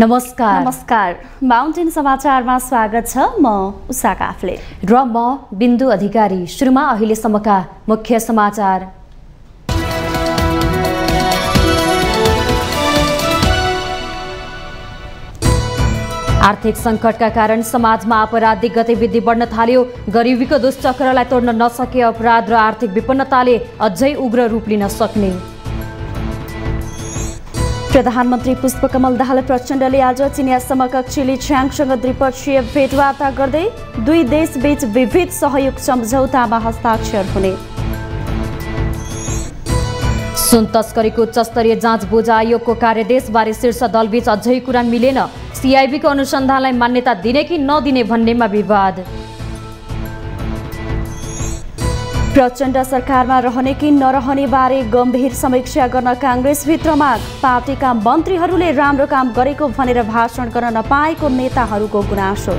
नमस्कार माउन्टेन समाचारमा स्वागत छ। म उषा काफ्ले र म बिन्दु अधिकारी। सुरुमा अहिलेसम्मका मुख्य समाचार। आर्थिक संकटका कारण समाजमा आपराधिक गतिविधि बढ्न थाल्यो। गरिबीको दुष्चक्रलाई तोड्न नसके अपराध र आर्थिक विपन्नताले अझै उग्र रूप लिन सक्ने। प्रधानमन्त्री पुष्पकमल दाहाल प्रचण्डले आज चिनिया समकक्षी ली च्याङसँग द्विपक्षीय भेटवार्ता गर्दै दुई देशबीच विविध सहयोग सम्झौतामा हस्ताक्षर हुने। सुन तस्करीको उच्च स्तरीय जाँच बोझ आयोगको कार्यदेशबारे शीर्ष दलबीच अझै कुरा मिलेन। सीआईबीको अनुसन्धानलाई मान्यता दिने कि नदिने भन्नेमा विवाद। प्रचण्ड सरकारमा रहने कि नरहने बारे गम्भीर समीक्षा गर्न कांग्रेसभित्र माग। पार्टीका मन्त्रीहरूले राम्रो काम गरेको भनेर भाषण गर्न नपाएको नेताहरूको गुनासो।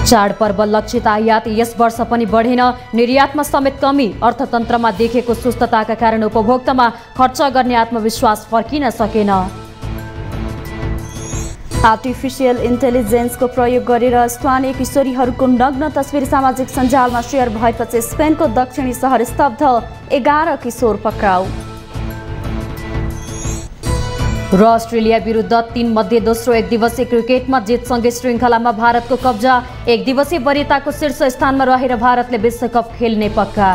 चाडपर्व लक्षित आयात यस वर्ष पनि बढेन। निर्यातमा समेत कमी। अर्थतन्त्रमा देखेको सुस्तताका कारण उपभोक्तामा खर्च गर्ने आत्मविश्वास फर्किन सकेन। आर्टिफिसियल इन्टेलिजेन्सको प्रयोग गरेर स्थानीय किशोरीहरूको नग्न तस्बिर सामाजिक सञ्जालमा शेयर भएपछि स्पेनको दक्षिणी सहर स्तब्ध। 11 किशोर पक्राउ। र अस्ट्रेलिया विरुद्ध 3 मध्ये दोस्रो एकदिवसीय क्रिकेटमा जितसँगै श्रृङ्खलामा भारतको कब्जा। एकदिवसीय वरियताको शीर्ष स्थानमा रहेर भारतले विश्वकप खेल्ने पक्का।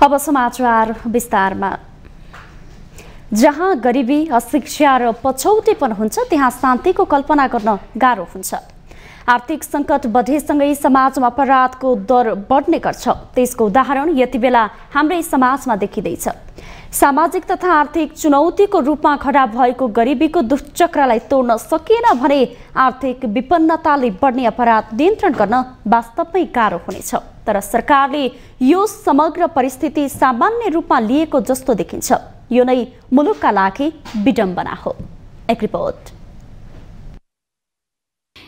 अब समाचार विस्तारमा। जहाँ गरिबी, अशिक्षा र पछौटेपन हुन्छ त्यहाँ शान्तिको कल्पना गर्न गाह्रो हुन्छ। आर्थिक सङ्कट बढेसँगै समाजमा अपराधको दर बढ्ने गर्छ। त्यसको उदाहरण यति बेला हाम्रै समाजमा देखिँदैछ। सामाजिक तथा आर्थिक चुनौतीको रूपमा खडा भएको गरिबीको दुष्चक्रलाई तोड्न सकिएन भने आर्थिक विपन्नताले बढ्ने अपराध नियन्त्रण गर्न वास्तवमै गाह्रो हुनेछ। तर सरकारले यो समग्र परिस्थिति सामान्य रूपमा लिएको जस्तो देखिन्छ। यो नै मुलुकका लागि विडम्बना हो। एक रिपोर्ट।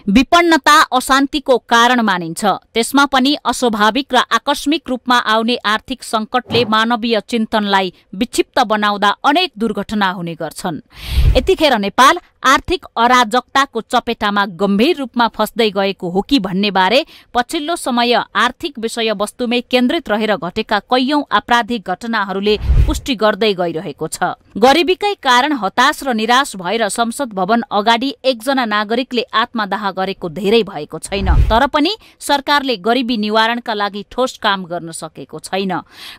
विपन्नता अशान्तिको कारण मानिन्छ। त्यसमा पनि अस्वाभाविक र आकस्मिक रूपमा आउने आर्थिक संकटले मानवीय चिन्तनलाई विक्षिप्त बनाउँदा अनेक दुर्घटना हुने गर्छन्। यतिखेर नेपाल आर्थिक अराजकताको चपेटामा गम्भीर रूपमा फस्दै गएको हो कि भन्ने बारे पछिल्लो समय आर्थिक विषयवस्तुमै केन्द्रित रहेर घटेका कैयौं आपराधिक घटनाहरूले पुष्टि गर्दै गइरहेको छ। गरिबीकै कारण हताश र निराश भएर संसद भवन अगाडि एकजना नागरिकले आत्मदाह गरेको धेरै भएको छैन। तर पनि सरकारले गरिबी निवारणका लागि ठोस काम गर्न सकेको छैन।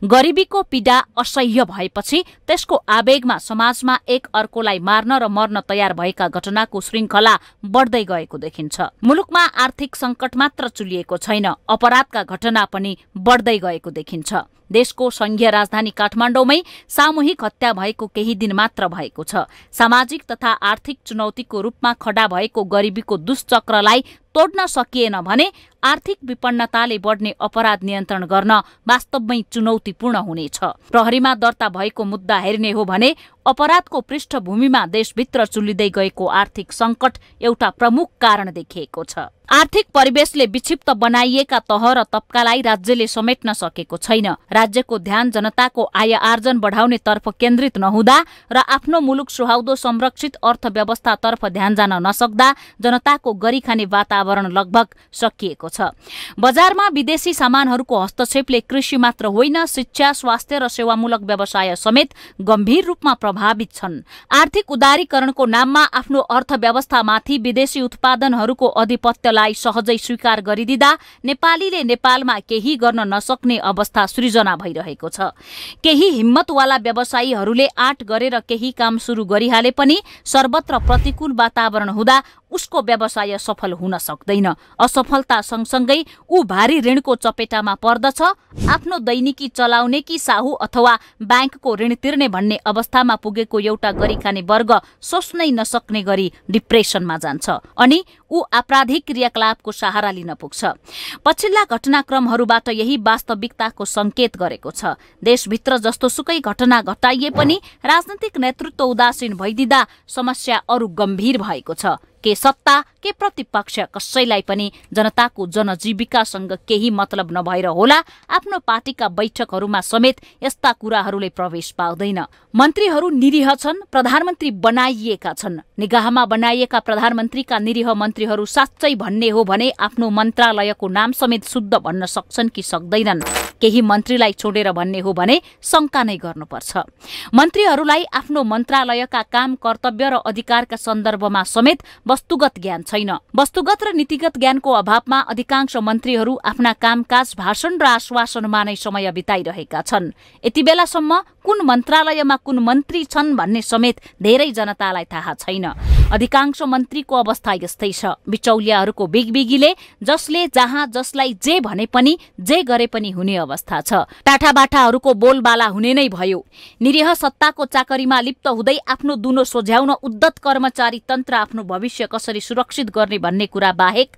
गरिबीको पीडा असह्य भएपछि त्यसको आवेगमा समाजमा एक अर्कोलाई मार्न र मर्न तयार भएका घटनाको श्रृङ्खला बढ्दै गएको देखिन्छ। मुलुकमा आर्थिक संकट मात्र चुलिएको छैन, अपराधका घटना पनि बढ्दै गएको देखिन्छ। देशको संघीय राजधानी काठमाडौँमै सामूहिक हत्या भएको केही दिन मात्र भएको छ। सामाजिक तथा आर्थिक चुनौतीको रूपमा खडा भएको गरिबीको दुष्चक्रलाई तोड्न सकिएन भने आर्थिक विपन्नताले बढ्ने अपराध नियन्त्रण गर्न वास्तवमै चुनौतीपूर्ण हुनेछ। प्रहरीमा दर्ता भएको मुद्दा हेर्ने हो भने अपराधको पृष्ठभूमिमा देशभित्र चुलिँदै गएको आर्थिक संकट एउटा प्रमुख कारण देखिएको छ। आर्थिक परिवेशले विक्षिप्त बनाइएका तह र तबकालाई राज्यले समेट्न सकेको छैन। राज्यको ध्यान जनताको आय आर्जन बढाउने तर्फ केन्द्रित नहुँदा र आफ्नो मुलुक सुहाउँदो संरक्षित अर्थव्यवस्थातर्फ ध्यान जान नसक्दा जनताको गरी खाने वातावरण लगभग सकिएको छ। बजारमा विदेशी सामानहरूको हस्तक्षेपले कृषि मात्र होइन, शिक्षा, स्वास्थ्य र सेवामूलक व्यवसाय समेत गम्भीर रूपमा प्रभावित छन्। आर्थिक उदारीकरणको नाममा आफ्नो अर्थव्यवस्थामाथि विदेशी उत्पादनहरूको आधिपत्यलाई सहजै स्वीकार गरिदिँदा नेपालीले नेपालमा केही गर्न नसक्ने अवस्था सृजना भइरहेको छ। केही हिम्मतवाला व्यवसायीहरूले आँट गरेर केही काम सुरु गरिहाले पनि सर्वत्र प्रतिकूल वातावरण हुँदा उसको व्यवसाय सफल हुन सक्दैन। असफलता सँगसँगै ऊ भारी ऋणको चपेटामा पर्दछ। आफ्नो दैनिकी चलाउने कि साहु अथवा ब्याङ्कको ऋण तिर्ने भन्ने अवस्थामा पुगेको एउटा गरिखाने वर्ग सोच्नै नसक्ने गरी डिप्रेसनमा जान्छ अनि ऊ आपराधिक क्रियाकलापको सहारा लिन पुग्छ। पछिल्ला घटनाक्रमहरूबाट यही वास्तविकताको संकेत गरेको छ। देशभित्र जस्तोसुकै घटना घटाइए पनि राजनीतिक नेतृत्व उदासीन भइदिँदा समस्या अरू गम्भीर भएको छ। के सत्ता के प्रतिपक्ष कसैलाई पनि जनताको जनजीविकासँग केही मतलब नभएर होला आफ्नो पार्टीका बैठकहरूमा समेत यस्ता कुराहरूले प्रवेश पाउँदैन। मन्त्रीहरू निरीह छन्, प्रधानमन्त्री बनाइएका छन्। निगाहमा बनाइएका प्रधानमन्त्रीका निरीह मन्त्रीहरू साँच्चै भन्ने हो भने आफ्नो मन्त्रालयको नाम समेत शुद्ध भन्न सक्छन् कि सक्दैनन्। केही मन्त्रीलाई छोडेर भन्ने हो भने शंका नै गर्नुपर्छ। मन्त्रीहरूलाई आफ्नो मन्त्रालयका काम, कर्तव्य र अधिकारका सन्दर्भमा समेत वस्तुगत ज्ञान छैन। वस्तुगत र नीतिगत ज्ञानको अभावमा अधिकांश मन्त्रीहरू आफ्ना कामकाज, भाषण र आश्वासनमा नै समय बिताइरहेका छन्। यति बेलासम्म कुन मन्त्रालयमा कुन मन्त्री छन् भन्ने समेत धेरै जनतालाई थाहा छैन। अधिकांश मन्त्रीको अवस्था यस्तै छ। बिचौलियाहरूको बिगबिगीले जसले जहाँ जसलाई जे भने पनि जे गरे पनि हुने अवस्था छ। टाठाबाठाहरूको बोलबाला हुने नै भयो। निरीह सत्ताको चाकरीमा लिप्त हुँदै आफ्नो दुनो सोझ्याउन उद्धत कर्मचारी तन्त्र आफ्नो भविष्य कसरी सुरक्षित गर्ने भन्ने कुरा बाहेक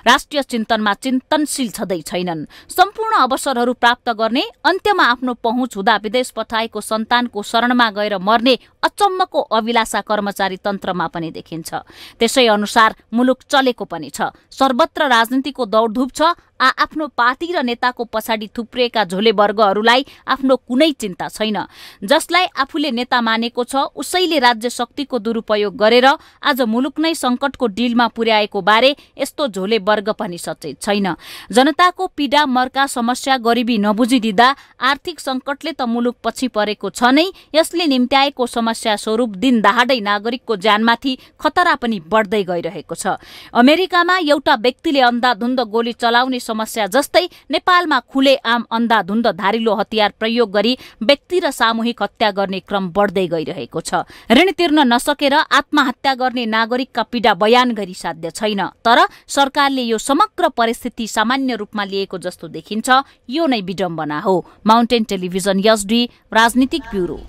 राष्ट्रिय चिन्तनमा चिन्तनशील छँदै छैनन्। सम्पूर्ण अवसरहरू प्राप्त गर्ने, अन्त्यमा आफ्नो पहुँच हुँदा विदेश पठाएको सन्तानको शरणमा गएर मर्ने अचम्मको अभिलाषा कर्मचारी तन्त्रमा पनि देखिन्छ। त्यसै अनुसार मुलुक चलेको पनि छ। सर्वत्र राजनीतिको दौडधुप छ। आफ्नो पार्टी र नेताको पछाडि थुप्रिएका झोले वर्गहरूलाई आफ्नो कुनै चिन्ता छैन। जसलाई आफूले नेता मानेको छ उसैले राज्य शक्तिको दुरुपयोग गरेर आज मुलुक नै संकटको डिलमा पुर्याएको बारे यस्तो झोले वर्ग पनि सचेत छैन। जनताको पीडा, मर्का, समस्या, गरिबी नबुझिदिँदा आर्थिक संकटले त मुलुक पछि परेको छ नै, यसले निम्त्याएको समस्या स्वरूप दिन दहाडै नागरिकको ज्यानमाथि खतरा पनि बढ्दै गइरहेको छ। अमेरिकामा एउटा व्यक्तिले अन्धाधुन्द गोली चलाउने समस्या जस्तै नेपालमा खुलेआम अन्धाधुन्द धारिलो हतियार प्रयोग गरी व्यक्ति र सामूहिक हत्या गर्ने क्रम बढ्दै गइरहेको छ। ऋण तिर्न नसकेर आत्महत्या गर्ने नागरिकका पीडा बयान गरी साध्य छैन। तर सरकारले यो समग्र परिस्थिति सामान्य रूपमा लिएको जस्तो देखिन्छ। यो नै विडम्बना हो। माउन्टेन टेलिभिजन एसडी राजनीतिक ब्युरो।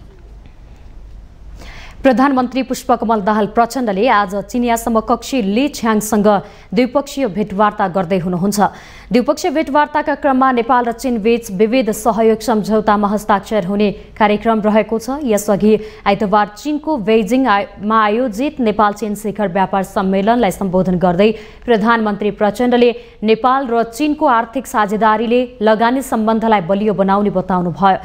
प्रधानमन्त्री पुष्पकमल दाहाल प्रचण्डले आज चिनिया समकक्षी ली छ्याङसँग द्विपक्षीय भेटवार्ता गर्दै हुनुहुन्छ। द्विपक्षीय भेटवार्ताका क्रममा नेपाल र चीन बीच विविध सहयोग सम्झौतामा हस्ताक्षर हुने कार्यक्रम रहेको छ। यसअघि आइतबार चीनको बेइजिङमा आयोजित नेपाल चीन शिखर व्यापार सम्मेलनलाई सम्बोधन गर्दै प्रधानमन्त्री प्रचण्डले नेपाल र चीनको आर्थिक साझेदारीले लगानी सम्बन्धलाई बलियो बनाउने बताउनुभयो।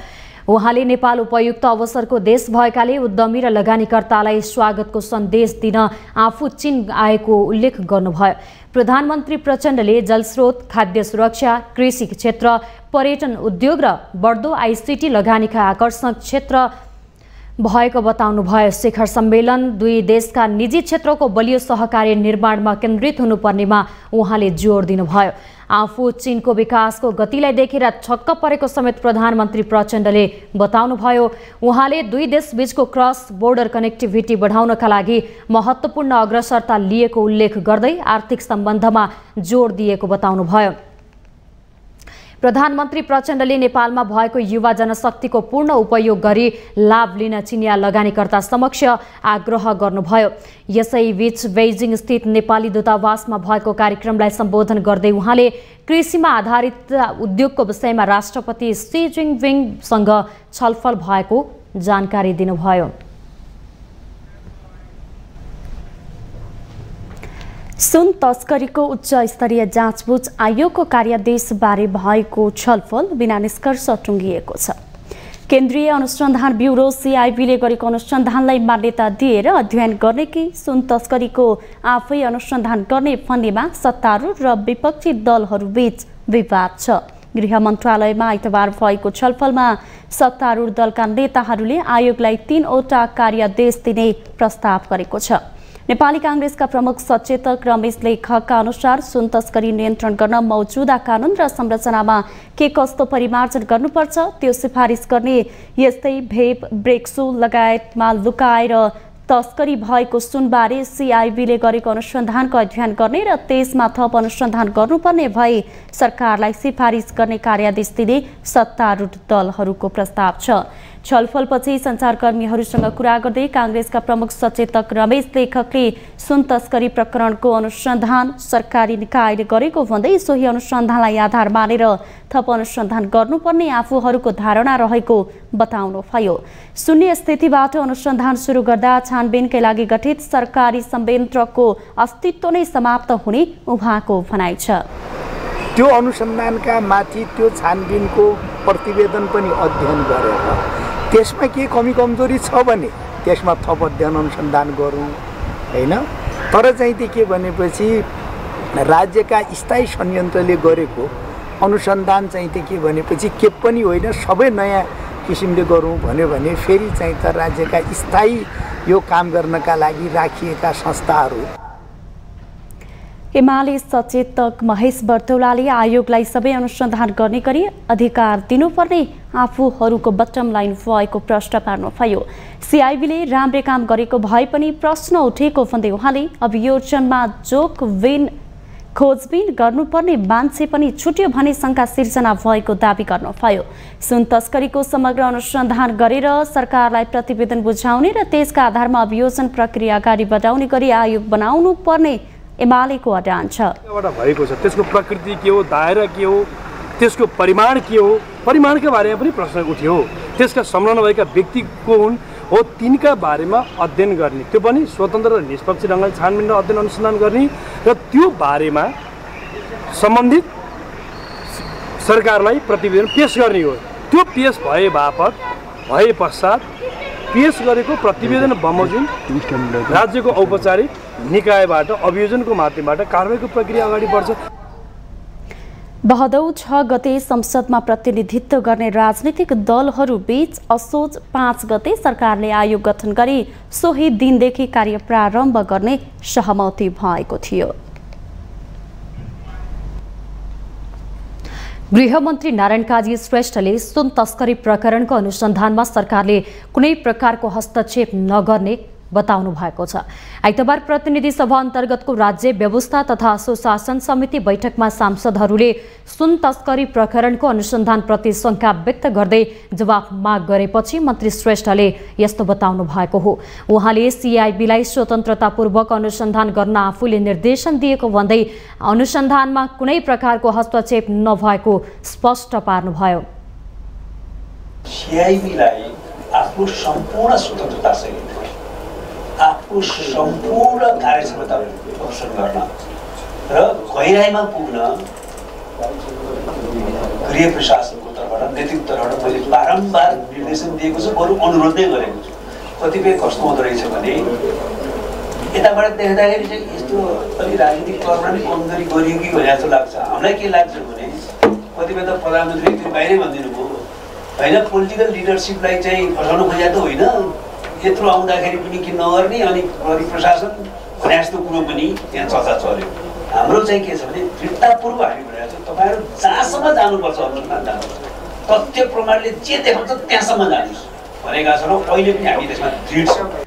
उहाँले नेपाल उपयुक्त अवसरको देश भएकाले उद्यमी र लगानीकर्तालाई स्वागतको सन्देश दिन आफू चीन आएको उल्लेख गर्नुभयो। प्रधानमन्त्री प्रचण्डले जलस्रोत, खाद्य सुरक्षा, कृषि क्षेत्र, पर्यटन उद्योग र बढ्दो आइसिटी लगानीका आकर्षक क्षेत्र भएको बताउनुभयो। शिखर सम्मेलन दुई देशका निजी क्षेत्रको बलियो सहकार्य निर्माणमा केन्द्रित हुनुपर्नेमा उहाँले जोड दिनुभयो। आफू चीनको विकासको गतिलाई देखेर छक्क परेको समेत प्रधानमन्त्री प्रचण्डले बताउनुभयो। उहाँले दुई देशबीचको क्रस बोर्डर कनेक्टिभिटी बढाउनका लागि महत्त्वपूर्ण अग्रसरता लिएको उल्लेख गर्दै आर्थिक सम्बन्धमा जोड दिएको बताउनुभयो। प्रधानमन्त्री प्रचण्डले नेपालमा भएको युवा जनशक्तिको पूर्ण उपयोग गरी लाभ लिन चिनिया लगानीकर्ता समक्ष आग्रह गर्नुभयो। यसैबीच बेइजिङ स्थित नेपाली दूतावासमा भएको कार्यक्रमलाई सम्बोधन गर्दै उहाँले कृषिमा आधारित उद्योगको विषयमा राष्ट्रपति सी जिनपिङसँग छलफल भएको जानकारी दिनुभयो। सुन तस्करीको उच्च स्तरीय जाँचबुझ आयोगको कार्यादेशबारे भएको छलफल बिना निष्कर्ष टुङ्गिएको छ। केन्द्रीय अनुसन्धान ब्युरो सीआईबीले गरेको अनुसन्धानलाई मान्यता दिएर अध्ययन गर्ने कि सुन तस्करीको आफै अनुसन्धान गर्ने भन्नेमा सत्तारूढ र विपक्षी दलहरूबीच विवाद छ। गृह मन्त्रालयमा आइतबार भएको छलफलमा सत्तारूढ दलका नेताहरूले आयोगलाई 3 वटा कार्यादेश दिने प्रस्ताव गरेको छ। नेपाली कांग्रेसका प्रमुख सचेतक रमेश लेखकका अनुसार सुन तस्करी नियन्त्रण गर्न मौजूदा कानून र संरचनामा के कस्तो परिमार्जन गर्नुपर्छ त्यो सिफारिस गर्ने, यस्तै भेप, ब्रेक्सो लगायतमा लुकाएर तस्करी भएको सुनबारे सीआईबीले गरेको अनुसन्धानको अध्ययन गर्ने र त्यसमा थप अनुसन्धान गर्नुपर्ने भए सरकारलाई सिफारिस गर्ने कार्यादेश दिने सत्तारूढ दलहरूको प्रस्ताव छ। छलफलपछि सञ्चारकर्मीहरूसँग कुरा गर्दै काङ्ग्रेसका प्रमुख सचेतक रमेश लेखकले सुन तस्करी प्रकरणको अनुसन्धान सरकारी निकायले गरेको भन्दै सोही अनुसन्धानलाई आधार मानेर थप अनुसन्धान गर्नुपर्ने आफूहरूको धारणा रहेको बताउनुभयो। शून्य स्थितिबाट अनुसन्धान सुरु गर्दा छानबिनकै लागि गठित सरकारी संयन्त्रको अस्तित्व नै समाप्त हुने उहाँको भनाइ छ। त्यो अनुसन्धानका माथि त्यो छानबिनको प्रतिवेदन पनि अध्ययन गरेर त्यसमा के कमी कमजोरी छ भने त्यसमा थप अध्ययन अनुसन्धान गरौँ हैन। तर चाहिँ त्यो के भनेपछि राज्यका स्थायी संयन्त्रले गरेको अनुसन्धान चाहिँ त्यो के भनेपछि के पनि होइन सबै नयाँ किसिमले गरौँ भन्यो भने फेरि चाहिँ त राज्यका स्थायी यो काम गर्नका लागि राखिएका संस्थाहरू। एमाले सचेतक महेश बर्तौलाले आयोगलाई सबै अनुसन्धान गर्ने गरी अधिकार दिनुपर्ने आफूहरूको बटम लाइन भएको प्रश्न पार्नुभयो। सिआइबीले राम्रै काम गरेको भए पनि प्रश्न उठेको भन्दै उहाँले अभियोजनमा खोजबिन गर्नुपर्ने मान्छे पनि छुट्यो भन्ने शङ्का सिर्जना भएको दावी गर्नुभयो। सुन तस्करीको समग्र अनुसन्धान गरेर सरकारलाई प्रतिवेदन बुझाउने र त्यसका आधारमा अभियोजन प्रक्रिया अगाडि बढाउने गरी आयोग बनाउनु पर्ने एमालेको अडान छ। भएको छ त्यसको प्रकृति के हो, दायरा के हो, त्यसको परिमाण के हो, परिमाणका बारेमा पनि प्रश्न उठ्यो। त्यसका संलग्न भएका व्यक्ति को हुन् हो तिनका बारेमा अध्ययन गर्ने, त्यो पनि स्वतन्त्र र निष्पक्ष ढङ्गले छानबिन र अध्ययन अनुसन्धान गर्ने र त्यो बारेमा सम्बन्धित सरकारलाई प्रतिवेदन पेश गर्ने हो। त्यो पेश भए पश्चात पेश गरेको प्रतिवेदन बमोजिम राज्यको औपचारिक निकायबाट अभियोजनको माध्यमबाट कारबाहीको प्रक्रिया अगाडि बढ्छ। भदौ 6 गते संसदमा प्रतिनिधित्व गर्ने राजनीतिक दलहरू बीच असोज 5 गते सरकारले आयोग गठन गरी सोही दिनदेखि कार्य प्रारम्भ गर्ने सहमति भएको थियो। गृहमन्त्री नारायण काजी श्रेष्ठले सुन तस्करी प्रकरणको अनुसन्धानमा सरकारले कुनै प्रकारको हस्तक्षेप नगर्ने बताउनु भएको छ। आइतबार प्रतिनिधि सभा अन्तर्गतको राज्य व्यवस्था तथा सुशासन समिति बैठकमा सांसदहरूले सुन तस्करी प्रकरणको अनुसन्धानप्रति शङ्का व्यक्त गर्दै जवाफ माग गरेपछि मन्त्री श्रेष्ठले यस्तो बताउनु भएको हो। उहाँले सिआइबीलाई स्वतन्त्रतापूर्वक अनुसन्धान गर्न आफूले निर्देशन दिएको भन्दै अनुसन्धानमा कुनै प्रकारको हस्तक्षेप नभएको स्पष्ट पार्नुभयो। सिआइबीलाई आफ्नो सम्पूर्ण स्वतन्त्रतासहित आफ्नो सम्पूर्ण कार्यक्षमता प्रदर्शन गर्न र गहिराइमा पुग्न गृह प्रशासनको तर्फबाट नेतृत्व तर्फबाट मैले बारम्बार निर्देशन दिएको छु, बरु अनुरोध नै गरेको छु। कतिपय कस्तो हुँदो रहेछ भने यताबाट देख्दाखेरि चाहिँ यस्तो अलि राजनीतिक तौरमा नै कमजोरी गरियो कि भने जस्तो लाग्छ। हामीलाई के लाग्छ भने कतिपय त प्रधानमन्त्री त्यो बाहिरै भनिदिनु भयो होइन, पोलिटिकल लिडरसिपलाई चाहिँ फसाउनु खोजेको त होइन, यत्रो आउँदाखेरि पनि के नगर्ने अनि प्रशासन भने जस्तो कुरो पनि त्यहाँ चर्चा चल्यो। हाम्रो चाहिँ के छ भने दृढतापूर्वक हामी भनेको छौँ तपाईँहरू जहाँसम्म जानुपर्छ अनुसन्धान जानुपर्छ, तथ्य प्रमाणले जे देखाउँछ त्यहाँसम्म जानुहोस् भनेका छौँ। अहिले पनि हामी त्यसमा दृढ छौँ।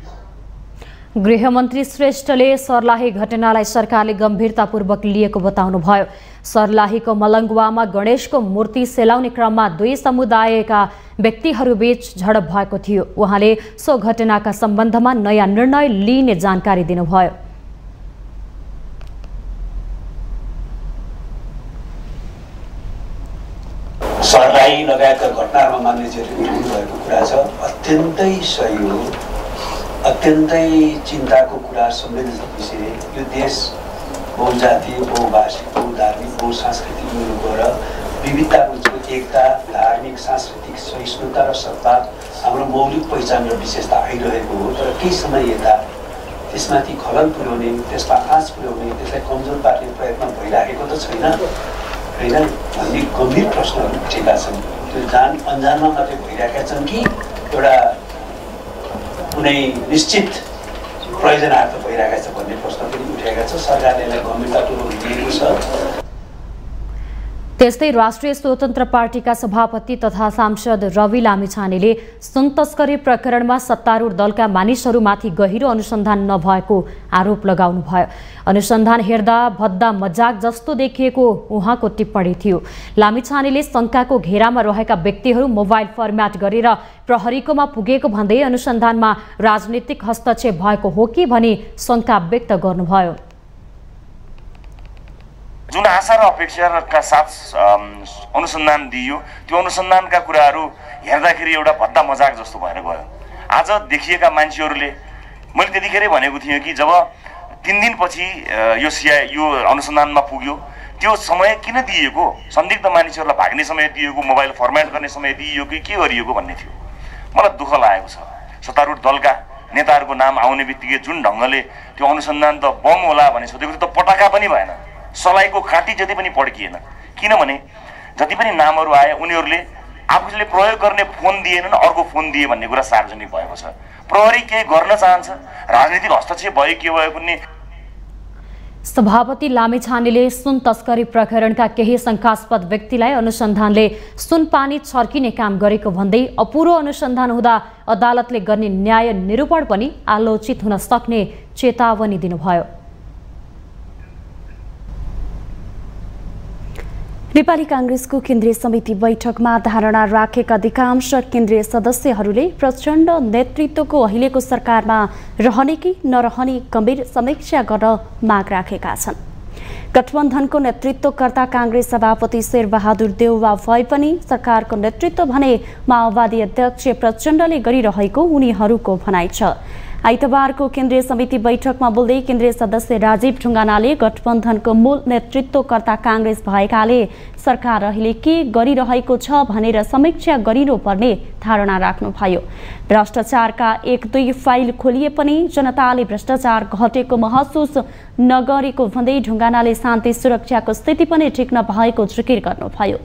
गृहमन्त्री श्रेष्ठले सर्लाही घटनालाई सरकारले गम्भीरतापूर्वक लिएको बताउनुभयो। सर्लाहीको मलङ्गुवामा गणेशको मूर्ति सेलाउने क्रममा दुई समुदायका व्यक्तिहरूबीच झडप भएको थियो। उहाँले सो घटनाका सम्बन्धमा नयाँ निर्णय लिइने जानकारी दिनुभयो। सर्लाही लगायतका घटनाहरूमा मानिसहरूले उठाउनु भएको कुरा छ, अत्यन्तै सही हो, अत्यन्तै चिन्ताको कुरा, संवेदनशील विषय। यो देश बहुजातीय, बहुभाषिक, बहुधार्मिक, बहुसांस्कृतिक मुलुक हो र विविधताको एकता, धार्मिक, सांस्कृतिक सहिष्णुता र सद्भाव हाम्रो मौलिक पहिचान र विशेषता आइरहेको हो। तर केही समय यता त्यसमाथि खलल पुर्याउने, त्यसमा आँच पुर्याउने, त्यसलाई कमजोर पार्ने प्रयत्न भइरहेको त छैन होइन भन्ने गम्भीर प्रश्नहरू उठेका छन्। त्यो जान अन्जानमा मात्रै भइरहेका छन् कि एउटा कुनै निश्चित प्रयोजनार्थ भइरहेका छ भन्ने प्रश्न पनि उठेका छ। सरकारले यसलाई गम्भीरतापूर्वक लिएको छ। त्यस्तै राष्ट्रिय स्वतन्त्र पार्टीका सभापति तथा सांसद रवि लामिछानेले सुन तस्करी प्रकरणमा सत्तारूढ दलका मानिसहरूमाथि गहिरो अनुसन्धान नभएको आरोप लगाउनुभयो। अनुसन्धान हेर्दा भद्दा मजाक जस्तो देखिएको उहाँको टिप्पणी थियो। लामिछानेले शङ्काको घेरामा रहेका व्यक्तिहरू मोबाइल फर्म्याट गरेर प्रहरीकोमा पुगेको भन्दै अनुसन्धानमा राजनीतिक हस्तक्षेप भएको हो कि भनी शङ्का व्यक्त गर्नुभयो। जुन आशा र अपेक्षाका साथ अनुसन्धान दिइयो त्यो अनुसन्धानका कुराहरू हेर्दाखेरि एउटा भद्दा मजाक जस्तो भएर गयो। आज देखिएका मान्छेहरूले मैले त्यतिखेरै भनेको थिएँ कि जब 3 दिनपछि यो अनुसन्धानमा पुग्यो त्यो समय किन दिएको, संदिग्ध मानिसहरूलाई भाग्ने समय दिएको, मोबाइल फर्म्याट गर्ने समय दिइयो कि के गरिएको भन्ने थियो। मलाई दुःख लागेको छ सत्तारूढ दलका नेताहरूको नाम आउने बित्तिकै जुन ढङ्गले त्यो अनुसन्धान त बम होला भने सोधेको त पटाका पनि भएन, सलाइको काँटी जति पनि पड्किएन। किनभने जति पनि नामहरू आए उनीहरूले आफूले प्रयोग गर्ने फोन दिएनन्, अर्को फोन दिए भन्ने कुरा सार्वजनिक भएको छ। प्रहरी केही गर्न चाहन्छ, राजनीतिक हस्तक्षेप भयो के भयो भन्ने। सभापति लामिछानेले सुन तस्करी प्रकरणका केही शङ्कास्पद व्यक्तिलाई अनुसन्धानले सुन पानी छर्किने काम गरेको भन्दै अपुरो अनुसन्धान हुँदा अदालतले गर्ने न्याय निरूपण पनि आलोचित हुन सक्ने चेतावनी दिनुभयो। नेपाली कांग्रेसको केन्द्रीय समिति बैठकमा धारणा राखेका अधिकांश केन्द्रीय सदस्यहरूले प्रचण्ड नेतृत्वको अहिलेको सरकारमा रहने कि नरहने गम्भीर समीक्षा गर्न माग राखेका छन्। गठबन्धनको नेतृत्वकर्ता कांग्रेस सभापति शेरबहादुर देउवा भए पनि सरकारको नेतृत्व भने माओवादी अध्यक्ष प्रचण्डले गरिरहेको उनीहरूको भनाइ छ। आइतबारको केन्द्रीय समिति बैठकमा बोल्दै केन्द्रीय सदस्य राजीव ढुङ्गानाले गठबन्धनको मूल नेतृत्वकर्ता कांग्रेस भएकाले सरकार अहिले के गरिरहेको छ भनेर समीक्षा गरिनुपर्ने धारणा राख्नुभयो। भ्रष्टाचारका 1-2 फाइल खोलिए पनि जनताले भ्रष्टाचार घटेको महसुस नगरेको भन्दै ढुङ्गानाले शान्ति सुरक्षाको स्थिति पनि ठिक नभएको जिकिर गर्नुभयो।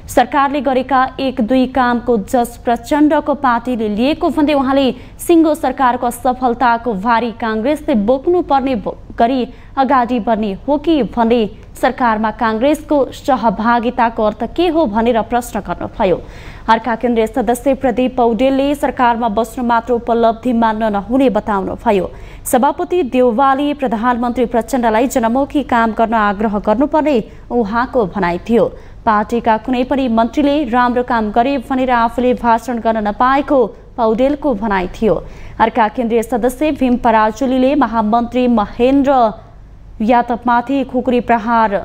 सरकारले गरेका 1-2 कामको जस प्रचण्डको पार्टीले लिएको भन्दै उहाँले सिङ्गो सरकारको सफलताको भारी कांग्रेसले बोक्नुपर्ने गरी अगाडि बढ्ने हो कि भन्ने सरकारमा कांग्रेसको सहभागिताको अर्थ के हो भनेर प्रश्न गर्नुभयो। अर्का केन्द्रीय सदस्य प्रदीप पौडेलले सरकारमा बस्नु मात्र उपलब्धि मान्न नहुने बताउनुभयो। सभापति देउवाले प्रधानमन्त्री प्रचण्डलाई जनमुखी काम गर्न आग्रह गर्नुपर्ने उहाँको भनाइ थियो। पार्टीका कुनै पनि मन्त्रीले राम्रो काम गरे भनेर आफूले भाषण गर्न नपाएको पौडेलको भनाइ थियो। अर्का केन्द्रीय सदस्य भीम पराजुलीले महामन्त्री महेन्द्र यादवमाथि खुकुरी प्रहार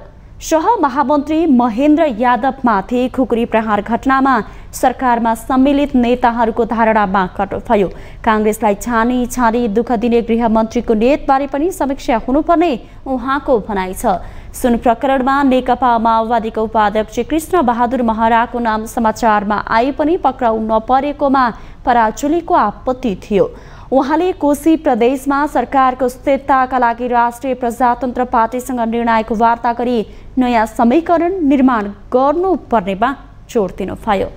महामन्त्री महेन्द्र यादवमाथि खुकुरी प्रहार घटनामा सरकारमा सम्मिलित नेताहरूको धारणा माग गर्नुभयो। कांग्रेसलाई छानी दुःख दिने गृहमन्त्रीको नियतबारे पनि समीक्षा हुनुपर्ने उहाँको भनाइ छ। सुन प्रकरणमा नेकपा माओवादीका उपाध्यक्ष कृष्ण बहादुर महराको नाम समाचारमा आए पनि पक्राउ नपरेकोमा पराजुलीको आपत्ति थियो। उहाँले कोशी प्रदेशमा सरकारको स्थिरताका लागि राष्ट्रिय प्रजातन्त्र पार्टीसँग निर्णायक वार्ता गरी नयाँ समीकरण निर्माण गर्नुपर्नेमा जोड दिनुभयो।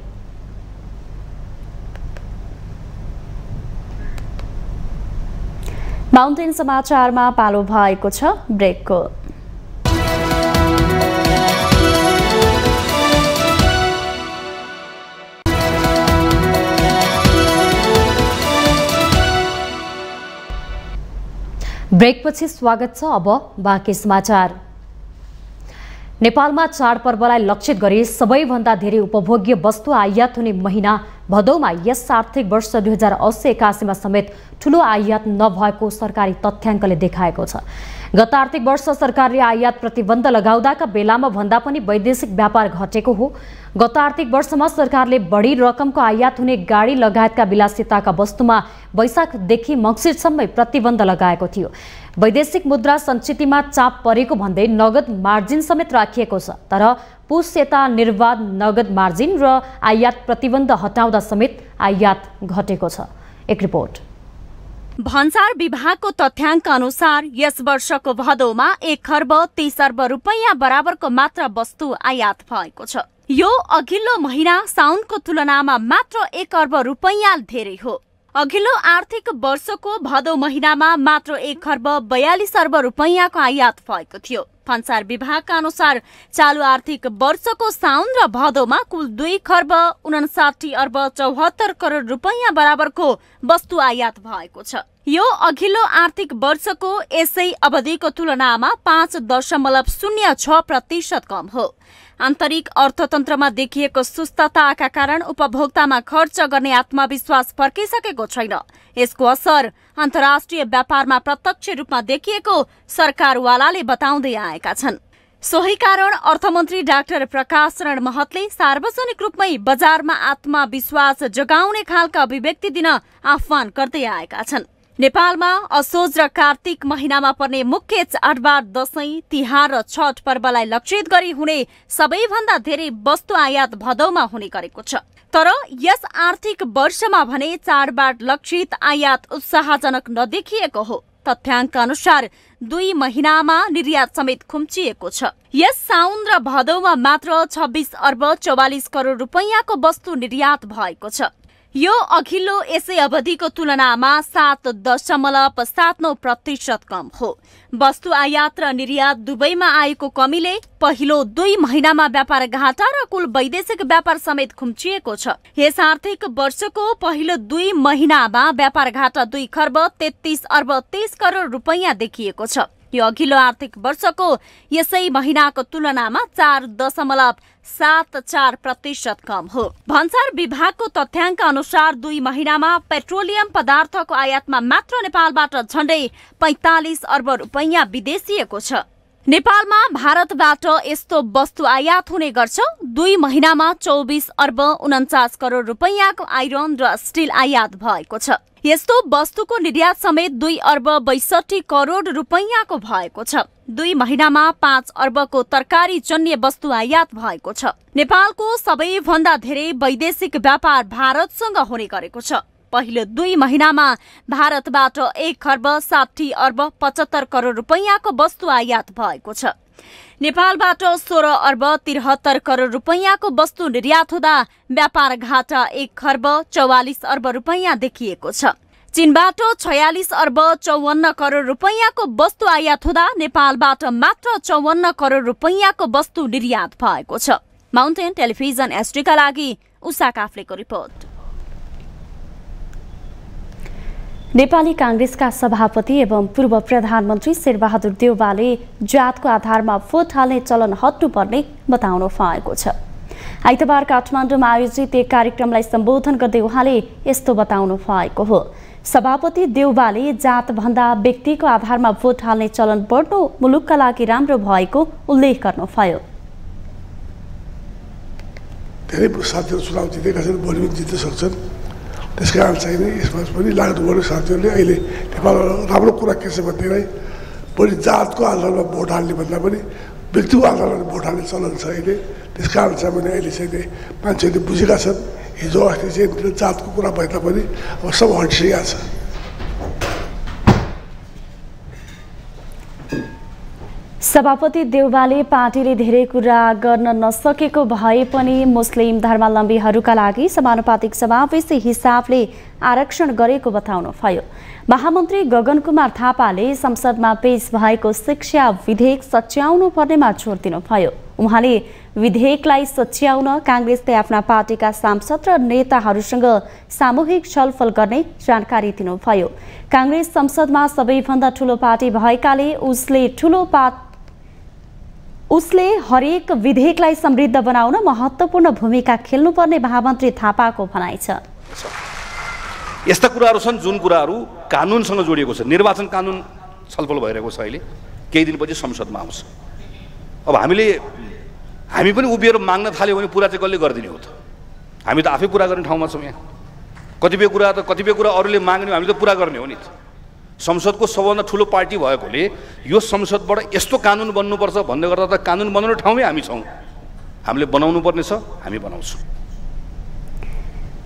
माउन्टेन समाचारमा पालो भएको छ ब्रेकको। ब्रेकपछि स्वागत छ। अब बाँकी समाचार। नेपालमा चाडपर्वलाई लक्षित गरी सबैभन्दा धेरै उपभोग्य वस्तु आयात हुने महिना भदौमा यस आर्थिक वर्ष 2080-81 मा समेत ठूलो आयात नभएको सरकारी तथ्याङ्कले देखाएको छ। गत आर्थिक वर्ष सरकारले आयात प्रतिबन्ध लगाउँदाका बेलामा भन्दा पनि वैदेशिक व्यापार घटेको हो। गत आर्थिक वर्षमा सरकारले बढी रकमको आयात हुने गाडी लगायतका विलासिताका वस्तुमा वैशाखदेखि मङ्सिरसम्मै प्रतिबन्ध लगाएको थियो। वैदेशिक मुद्रा सञ्चितमा चाप परेको भन्दै नगद मार्जिन समेत राखिएको छ। तर पुस यता निर्वाध नगद मार्जिन र आयात प्रतिबन्ध हटाउँदा समेत आयात घटेको छ। एक रिपोर्ट। भन्सार विभागको तथ्याङ्क अनुसार यस वर्षको भदौमा 1 खर्ब 30 अर्ब रुपैयाँ बराबरको मात्र वस्तु आयात भएको छ। यो अघिल्लो महिना साउनको तुलनामा मात्र 1 अर्ब रुपैयाँ धेरै हो। अघिल्लो आर्थिक वर्षको भदौ महिनामा मात्र 1 खर्ब 42 अर्ब रुपैयाँको आयात भएको थियो। भन्सार विभागका अनुसार चालु आर्थिक वर्षको साउन र भदौमा कुल 2 खर्ब 59 अर्ब 74 करोड रुपैयाँ बराबरको वस्तु आयात भएको छ। यो अघिल्लो आर्थिक वर्षको यसै अवधिको तुलनामा 5.06% कम हो। आन्तरिक अर्थतन्त्रमा देखिएको सुस्तताका कारण उपभोक्तामा खर्च गर्ने आत्मविश्वास फर्किसकेको छैन। यसको असर अन्तर्राष्ट्रिय व्यापारमा प्रत्यक्ष रूपमा देखिएको सरकारवालाले बताउँदै आएका छन्। सोही कारण अर्थमन्त्री डाक्टर प्रकाश शरण महतले सार्वजनिक रूपमै बजारमा आत्मविश्वास जगाउने खालका अभिव्यक्ति दिन आह्वान गर्दै आएका छन्। नेपालमा असोज र कार्तिक महिनामा पर्ने मुख्य चाडबाड दशैं, तिहार र छठ पर्वलाई लक्षित गरी हुने सबैभन्दा धेरै वस्तु आयात भदौमा हुने गरेको छ। तर यस आर्थिक वर्षमा भने चाडबाड लक्षित आयात उत्साहजनक नदेखिएको हो। तथ्याङ्क अनुसार 2 महिनामा निर्यात समेत खुम्चिएको छ। यस साउन र भदौमा मात्र 26 अर्ब 44 करोड रुपैयाँको वस्तु निर्यात भएको छ। यो अघिल्लो यसै अवधिको तुलनामा 7.79% कम हो। वस्तु आयात र निर्यात दुवैमा आएको कमीले पहिलो 2 महिनामा व्यापार घाटा र कुल वैदेशिक व्यापार समेत खुम्चिएको छ। यस आर्थिक वर्षको पहिलो 2 महिनामा व्यापार घाटा 2 खर्ब 33 अर्ब 30 करोड रुपैयाँ देखिएको छ। यो अघिल्लो आर्थिक वर्षको यसै महिनाको तुलनामा 4.74% कम हो। भन्सार विभागको तथ्याङ्क अनुसार 2 महिनामा पेट्रोलियम पदार्थको आयातमा मात्र नेपालबाट झण्डै 45 अर्ब रुपैयाँ विदेशिएको छ। नेपालमा भारतबाट यस्तो वस्तु आयात हुने गर्छ। 2 महिनामा 24 अर्ब 49 करोड रुपैयाँको आइरन र स्टिल आयात भएको छ। यस्तो वस्तुको निर्यात समेत 2 अर्ब 62 करोड रुपैयाँको भएको छ। 2 महिनामा 5 अर्बको तरकारी जन्य वस्तु आयात भएको छ। नेपालको सबैभन्दा धेरै वैदेशिक व्यापार भारतसँग हुने गरेको छ। पहिलो 2 महिनामा भारतबाट 1 खर्ब 60 अर्ब 75 करोड रुपैयाँको वस्तु आयात भएको छ। नेपालबाट 16 अर्ब 73 करोड रुपैयाँको वस्तु निर्यात हुँदा व्यापार घाटा 1 खर्ब 44 अर्ब रुपैयाँ देखिएको छ। चीनबाट 46 अर्ब 54 करोड रुपैयाँको वस्तु आयात हुँदा नेपालबाट मात्र 54 करोड रुपैयाँको वस्तु निर्यात भएको छ। माउन्टेन टेलिभिजन एसडीका लागि उषा काफ्लेको रिपोर्ट। नेपाली कांग्रेसका सभापति एवं पूर्व प्रधानमन्त्री शेरबहादुर देउवाले जातको आधारमा भोट हाल्ने चलन हट्नुपर्ने बताउनु भएको छ। आइतबार काठमाडौँमा आयोजित एक कार्यक्रमलाई सम्बोधन गर्दै उहाँले यस्तो बताउनु भएको हो। सभापति देउवाले जातभन्दा व्यक्तिको आधारमा भोट हाल्ने चलन बढ्नु मुलुकका लागि राम्रो भएको उल्लेख गर्नुभयो। धेरै साथीहरू चुनाव जितेका छन्, भोलि पनि जित्न सक्छन्। त्यसकारण चाहिँ यसमा पनि लाग्दो साथीहरूले अहिले नेपालमा राम्रो कुरा के छ भन्दैलाई बढी जातको आधारमा भोट हाल्ने भन्दा पनि व्यक्तिको आधारमा भोट हाल्ने चलन छ अहिले। त्यसकारण चाहिँ मैले अहिले चाहिँ मान्छेहरूले बुझेका छन्। हिजो अस्ति चाहिँ जातको कुरा भए तापनि अब सब हटिसकेका छ। सभापति देउवाले पार्टीले धेरै कुरा गर्न नसकेको भए पनि मुस्लिम धर्मावलम्बीहरूका लागि समानुपातिक समावेश हिसाबले आरक्षण गरेको बताउनुभयो। महामन्त्री गगन कुमार थापाले संसदमा पेश भएको शिक्षा विधेयक सच्याउनु पर्नेमा जोड दिनुभयो। उहाँले विधेयकलाई सच्याउन कांग्रेसले आफ्ना पार्टीका सांसद र नेताहरूसँग सामूहिक छलफल गर्ने जानकारी दिनुभयो। कांग्रेस संसदमा सबैभन्दा ठूलो पार्टी भएकाले उसले हरेक विधेयकलाई समृद्ध बनाउन महत्त्वपूर्ण भूमिका खेल्नुपर्ने महामन्त्री थापाको भनाइ छ। यस्ता कुराहरू छन् जुन कुराहरू कानुनसँग जोडिएको छ। निर्वाचन कानुन छलफल भइरहेको छ अहिले, केही दिनपछि संसदमा आउँछ। अब हामी पनि उभिएर माग्न थाल्यो भने पुरा चाहिँ कसले गरिदिने हो त? हामी त आफै पुरा गर्ने ठाउँमा छौँ। यहाँ कतिपय कुरा अरूले माग्ने हामी त पुरा गर्ने हो नि त। संसदको सबभन्दा ठुलो पार्टी भएकोले यो संसदबाट यस्तो कानुन बन्नुपर्छ भन्दै गर्दा त कानुन बनाउने ठाउँमै हामी छौँ। हामीले बनाउनु पर्ने छ, हामी बनाउँछौँ।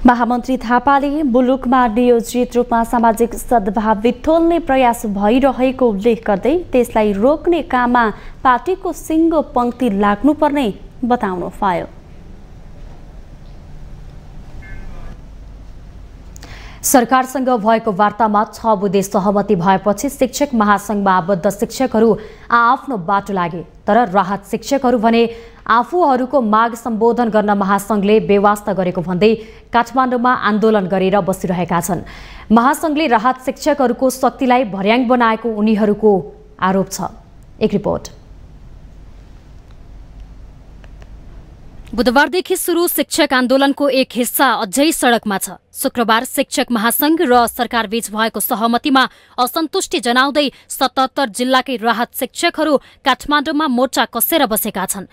महामन्त्री थापाले मुलुकमा नियोजित रूपमा सामाजिक सद्भाव बिथोल्ने प्रयास भइरहेको उल्लेख गर्दै त्यसलाई रोक्ने काममा पार्टीको सिङ्गो पंक्ति लाग्नुपर्ने बताउनुभयो। सरकारसँग भएको वार्तामा 6 बुँदे सहमति भएपछि शिक्षक महासंघमा आबद्ध शिक्षकहरू आफ्नो बाटो लागे। तर राहत शिक्षकहरू भने आफूहरूको माग सम्बोधन गर्न महासंघले बेवास्ता गरेको भन्दै काठमाडौँमा आन्दोलन गरेर बसिरहेका छन्। महासंघले राहत शिक्षकहरूको शक्तिलाई भर्याङ बनाएको उनीहरूको आरोप छ। एक रिपोर्ट। बुधबारदेखि सुरु शिक्षक आन्दोलनको एक हिस्सा अझै सडकमा छ। शुक्रबार शिक्षक महासंघ र सरकारबीच भएको सहमतिमा असन्तुष्टि जनाउँदै 77 जिल्लाकै राहत शिक्षकहरू काठमाडौँमा मोर्चा कसेर बसेका छन्।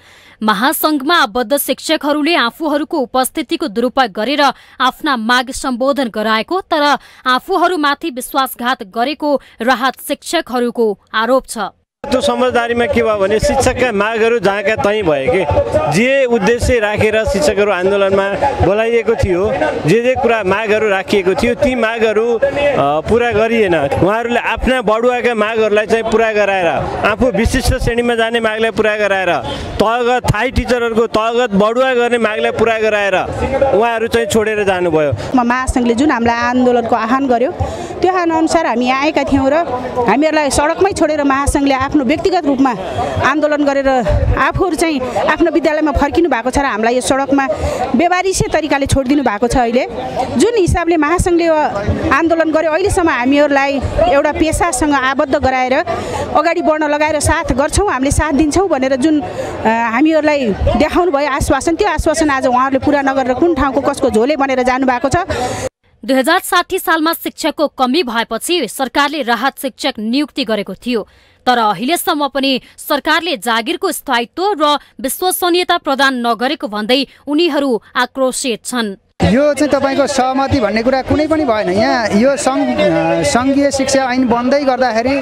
महासंघमा आबद्ध शिक्षकहरूले आफूहरूको उपस्थितिको दुरुपयोग गरेर आफ्ना माग सम्बोधन गराएको तर आफूहरूमाथि विश्वासघात गरेको राहत शिक्षकहरूको आरोप छ। त्यो समझदारीमा के भयो भने शिक्षकका मागहरू जहाँका तहीँ भयो कि जे उद्देश्य राखेर शिक्षकहरू आन्दोलनमा बोलाइएको थियो, जे कुरा मागहरू राखिएको थियो ती मागहरू पुरा गरिएन। उहाँहरूले आफ्ना बढुवाका मागहरूलाई चाहिँ पुरा गराएर आफू विशिष्ट श्रेणीमा जाने मागलाई पुरा गराएर तहगत थाई टिचरहरूको तहगत बढुवा गर्ने मागलाई पुरा गराएर उहाँहरू चाहिँ छोडेर जानुभयो। महासंघले जुन हामीलाई आन्दोलनको आह्वान गर्यो त्यो आह्वान अनुसार हामी आएका थियौँ र हामीहरूलाई सडकमै छोडेर महासंघले आफ्नो व्यक्तिगत रूपमा आन्दोलन गरेर आफूहरू चाहिँ आफ्नो विद्यालयमा फर्किनु भएको छ र हामीलाई यो सडकमा व्यवहारिक तरिकाले छोडिदिनु भएको छ। अहिले जुन हिसाबले महासंघले आन्दोलन गर्यो अहिलेसम्म हामीहरूलाई एउटा पेसासँग आबद्ध गराएर अगाडि बढ्न लगाएर साथ गर्छौँ, हामीले साथ दिन्छौँ भनेर जुन हामीहरूलाई देखाउनु भयो आश्वासन, त्यो आश्वासन आज उहाँहरूले पुरा नगरेर कुन ठाउँको कसको झोले बनेर जानुभएको छ। 2060 सालमा शिक्षकको कमी भएपछि सरकारले राहत शिक्षक नियुक्ति गरेको थियो। तर अहिलेसम्म पनि सरकारले जागिरको स्थायित्व र विश्वसनीयता प्रदान नगरेको भन्दै उनीहरू आक्रोशित छन्। यो चाहिँ तपाईको सहमति भन्ने कुरा कुनै पनि भएन। यहाँ यो संघीय शिक्षा ऐन बन्दै गर्दाखेरि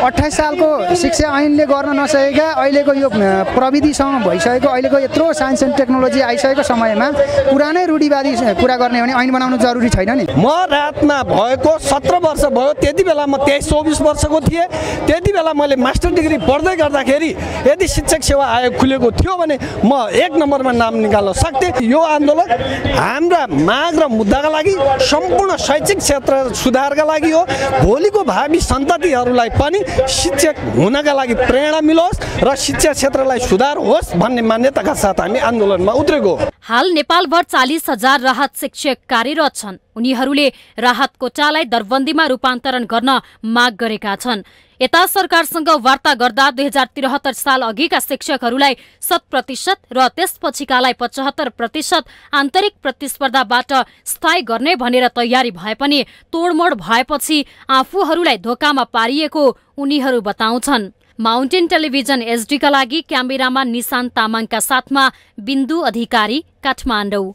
28 सालको शिक्षा ऐनले गर्न नसकेका अहिलेको यो प्रविधिसँग भइसकेको अहिलेको यत्रो साइन्स एन्ड टेक्नोलोजी आइसकेको समयमा पुरानै रूढिवादी कुरा गर्ने भने ऐन बनाउनु जरुरी छैन नि। म रातमा भएको 17 वर्ष भयो, त्यति बेला म 23-24 वर्षको थिएँ। त्यति बेला मैले मास्टर डिग्री पढ्दै गर्दाखेरि यदि शिक्षक सेवा आयोग खुलेको थियो भने म 1 नम्बरमा नाम निकाल्न सक्थेँ। यो आन्दोलन हाम्रा माग र मुद्दाका लागि सम्पूर्ण शैक्षिक क्षेत्र सुधारका लागि हो। भोलिको भावी सन्ततिहरूलाई पनि शिक्षक हुनका लागि प्रेरणा मिलोस् र शिक्षा क्षेत्रलाई सुधार होस् भन्ने मान्यताका साथ हामी आन्दोलनमा उत्रेको। हाल नेपालभर 40,000 राहत शिक्षक कार्यरत छन्। उनीहरूले राहत कोटालाई दरबन्दीमा रूपान्तरण गर्न माग गरेका छन्। यता सरकारसँग वार्ता गर्दा 2073 साल अघिका शिक्षकहरूलाई 100% र त्यसपछिकालाई 75% आन्तरिक प्रतिस्पर्धाबाट स्थायी गर्ने भनेर तयारी भए पनि तोडमोड भएपछि आफूहरूलाई धोकामा पारिएको उनीहरू बताउँछन्। माउन्टेन टेलिभिजन एचडीका लागि क्यामेरामा निशान तामाङका साथमा बिन्दु अधिकारी, काठमाडौँ।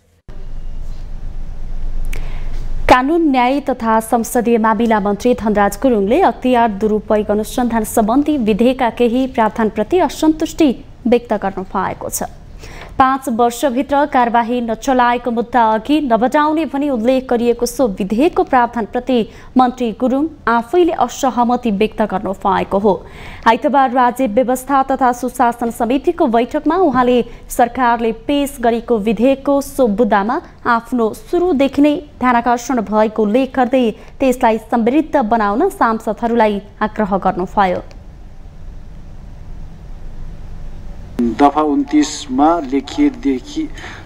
कानून न्याय तथा संसदीय मामिला मन्त्री धनराज गुरुङले अख्तियार दुरुपयोग अनुसन्धान सम्बन्धी विधेयकका केही प्रावधानप्रति असन्तुष्टि व्यक्त गर्नु भएको छ। 5 वर्षभित्र कारबाही नचलाएको मुद्दा अघि नबढाउने भनी उल्लेख गरिएको सो विधेयकको प्रावधानप्रति मन्त्री गुरुङ आफैले असहमति व्यक्त गर्नु भएको हो। आइतबार राज्य व्यवस्था तथा सुशासन समितिको बैठकमा उहाँले सरकारले पेश गरेको विधेयकको सो मुद्दामा आफ्नो सुरुदेखि नै ध्यानाकर्षण भएको उल्लेख गर्दै त्यसलाई समृद्ध बनाउन सांसदहरूलाई आग्रह गर्नुभयो। दफा 29 मा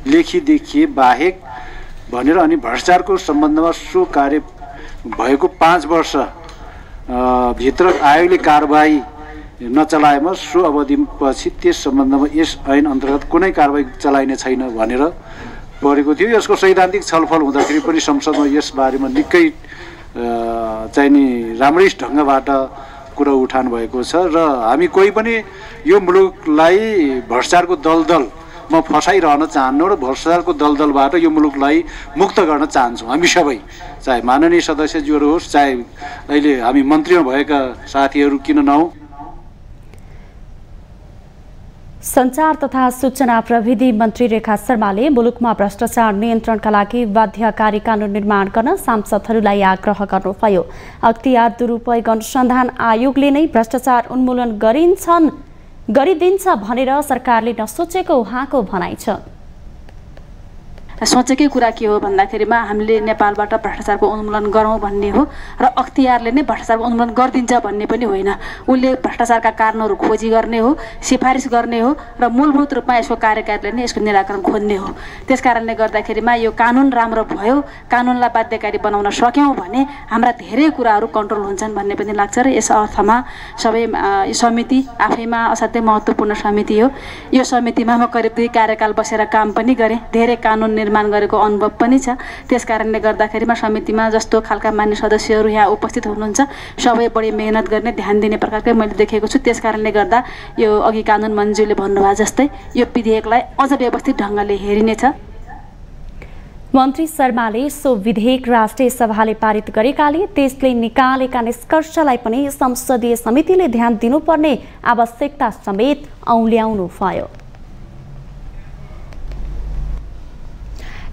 लेखी बाहेक भनेर अनि भ्रष्टाचारको सम्बन्धमा सो कार्य भएको 5 वर्ष भित्र आयोगले कारबाही नचलाएमा सो अवधिपछि त्यस सम्बन्धमा यस ऐन अन्तर्गत कुनै कारबाही चलाइने छैन भनेर परेको थियो। यसको सैद्धान्तिक छलफल हुँदाखेरि पनि संसदमा यस बारेमा निकै चाहिँ नि राम्रै ढङ्गबाट कुरा उठान भएको छ र हामी कोही पनि यो मुलुकलाई भ्रष्टाचारको दलदलमा फसाइरहन चाहन्नौँ र भ्रष्टाचारको दलदलबाट यो मुलुकलाई मुक्त गर्न चाहन्छौँ। हामी सबै चाहे माननीय सदस्यज्यूहरू होस् चाहे अहिले हामी मन्त्रीमा भएका साथीहरू किन नहौँ। सञ्चार तथा सूचना प्रविधि मन्त्री रेखा शर्माले मुलुकमा भ्रष्टाचार नियन्त्रणका लागि बाध्यकारी कानून निर्माण गर्न सांसदहरूलाई आग्रह गर्नुभयो। अख्तियार दुरुपयोग अनुसन्धान आयोगले नै भ्रष्टाचार उन्मूलन गरिदिन्छ भनेर सरकारले नसोचेको उहाँको भनाइ छ। सोचेकै कुरा के हो भन्दाखेरिमा हामीले नेपालबाट भ्रष्टाचारको उन्मूलन गरौँ भन्ने हो र अख्तियारले नै भ्रष्टाचारको उन्मूलन गरिदिन्छ भन्ने पनि होइन। उसले भ्रष्टाचारका कारणहरू खोजी गर्ने हो, सिफारिस गर्ने हो र मूलभूत रूपमा यसको कार्यकारीले नै यसको निराकरण खोज्ने हो। त्यस कारणले गर्दाखेरिमा यो कानुन राम्रो भयो, कानुनलाई बाध्यकारी बनाउन सक्यौँ भने हाम्रा धेरै कुराहरू कन्ट्रोल हुन्छन् भन्ने पनि लाग्छ र यस अर्थमा सबै समिति आफैमा असाध्यै महत्त्वपूर्ण समिति हो। यो समितिमा म करिब 2 कार्यकाल बसेर काम पनि गरेँ, धेरै कानुन निर्माण गरेको अनुभव पनि छ। त्यस कारणले गर्दाखेरिमा समितिमा जस्तो खालका मान्य सदस्यहरू यहाँ उपस्थित हुनुहुन्छ सबै बढी मेहनत गर्ने, ध्यान दिने प्रकारकै मैले देखेको छु। त्यस कारणले गर्दा यो अघि कानुन मन्त्रीले भन्नुभयो जस्तै यो विधेयकलाई अझ व्यवस्थित ढङ्गले हेरिनेछ। मन्त्री शर्माले सो विधेयक राष्ट्रिय सभाले पारित गरेकाले त्यसले निकालेका निष्कर्षलाई पनि संसदीय समितिले ध्यान दिनुपर्ने आवश्यकता समेत औल्याउनु भयो।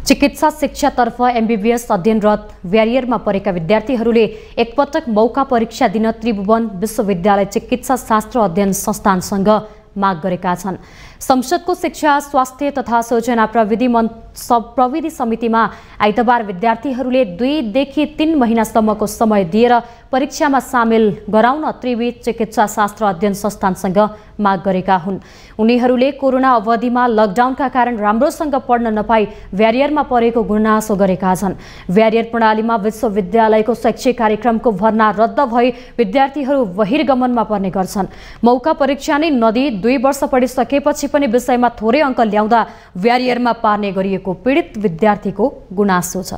चिकित्सा शिक्षातर्फ एमबीबीएस अध्ययनरत ब्यारियरमा परेका विद्यार्थीहरूले एकपटक मौका परीक्षा दिन त्रिभुवन विश्वविद्यालय चिकित्सा शास्त्र अध्ययन संस्थानसँग माग गरेका छन्। संसदको शिक्षा, स्वास्थ्य तथा सूचना प्रविधि समितिमा आइतबार विद्यार्थीहरूले 2 देखि 3 महिनासम्मको समय दिएर परीक्षामा सामेल गराउन त्रिवी चिकित्सा शास्त्र अध्ययन संस्थानसँग माग गरेका हुन्। उनीहरूले कोरोना अवधिमा लकडाउनका कारण राम्रोसँग पढ्न नपाई ब्यारियरमा परेको गुनासो गरेका छन्। ब्यारियर प्रणालीमा विश्वविद्यालयको शैक्षिक कार्यक्रमको भर्ना रद्द भई विद्यार्थीहरू बहिर्गमनमा पर्ने गर्छन्। मौका परीक्षा नै नदिई 2 वर्ष पढिसकेपछि पनि विषयमा थोरै अङ्क ल्याउँदा ब्यारियरमा पार्ने गरिएको पीडित विद्यार्थीको गुनासो छ।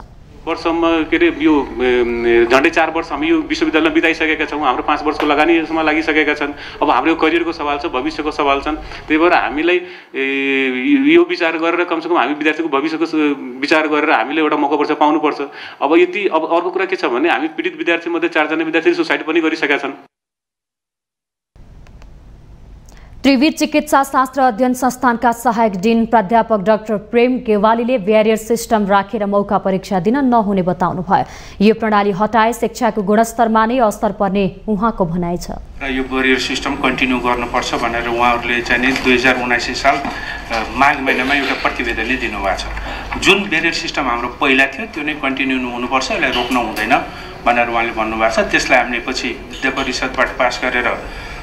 वर्षमा के अरे यो झन्डै 4 वर्ष हामी यो विश्वविद्यालयमा बिताइसकेका छौँ। हाम्रो 5 वर्षको लगानी यसमा लागिसकेका छन्। अब हाम्रो करियरको सवाल छ, भविष्यको सवाल छन्। त्यही भएर हामीलाई यो विचार गरेर कमसेकम हामी विद्यार्थीको भविष्यको विचार गरेर हामीले एउटा मौका पर्छ पाउनुपर्छ। अब यति अब अर्को कुरा के छ भने हामी पीडित विद्यार्थीमध्ये 4 जना विद्यार्थी सुसाइड पनि गरिसकेका छन्। त्रिवी चिकित्सा शास्त्र अध्ययन संस्थानका सहायक डिन प्राध्यापक डाक्टर प्रेम गेवालीले ब्यारियर सिस्टम राखेर मौका परीक्षा दिन नहुने बताउनु भयो। यो प्रणाली हटाए शिक्षाको गुणस्तरमा नै असर पर्ने उहाँको भनाइ छ। र यो ब्यारियर सिस्टम कन्टिन्यू गर्नुपर्छ भनेर उहाँहरूले चाहिँ 2079 साल माघ महिनामा एउटा प्रतिवेदन नै दिनुभएको छ। जुन ब्यारियर सिस्टम हाम्रो पहिला थियो त्यो नै कन्टिन्यू हुनुपर्छ, यसलाई रोक्न हुँदैन भनेर उहाँले भन्नुभएको छ। त्यसलाई हामीले पछि विद्या परिषदबाट पास गरेर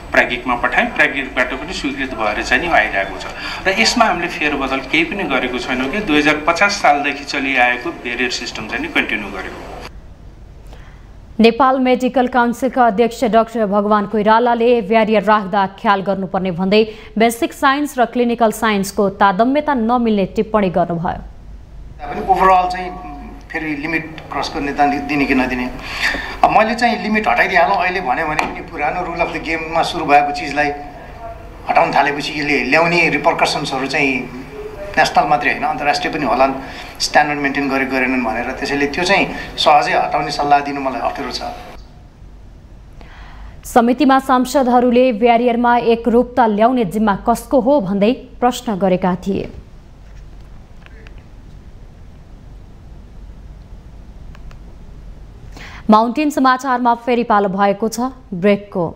प्राज्ञिकमा पठायौँ। प्राज्ञिकबाट पनि स्वीकृत भएर चाहिँ नि आइरहेको छ र यसमा हामीले फेरबदल केही पनि गरेको छैनौँ कि 2050 सालदेखि चलिआएको ब्यारियर सिस्टम चाहिँ नि कन्टिन्यू गरेको। नेपाल मेडिकल काउन्सिलका अध्यक्ष डाक्टर भगवान कोइरालाले ब्यारियर राख्दा ख्याल गर्नुपर्ने भन्दै बेसिक साइन्स र क्लिनिकल साइन्सको तादम्यता नमिल्ने टिप्पणी गर्नुभयो। ओभरअल चाहिँ फेरि लिमिट क्रस गर्ने दिने कि नदिने, अब मैले चाहिँ लिमिट हटाइदिइहालौँ अहिले भने पनि पुरानो रुल अफ द गेममा सुरु भएको चिजलाई हटाउन थालेपछि यसले ल्याउने रिपरकसन्सहरू चाहिँ नेसनल मात्रै होइन अन्तर्राष्ट्रिय पनि होला, स्ट्यान्डर्ड मेन्टेन गरेनन् भनेर त्यसैले त्यो चाहिँ सहजै हटाउने सल्लाह दिनु मलाई अप्ठ्यारो छ। समितिमा सांसदहरूले ब्यारियरमा एकरूपता ल्याउने जिम्मा कसको हो भन्दै प्रश्न गरेका थिए। माउन्टेन समाचारमा फेरि पालो भएको छ ब्रेकको।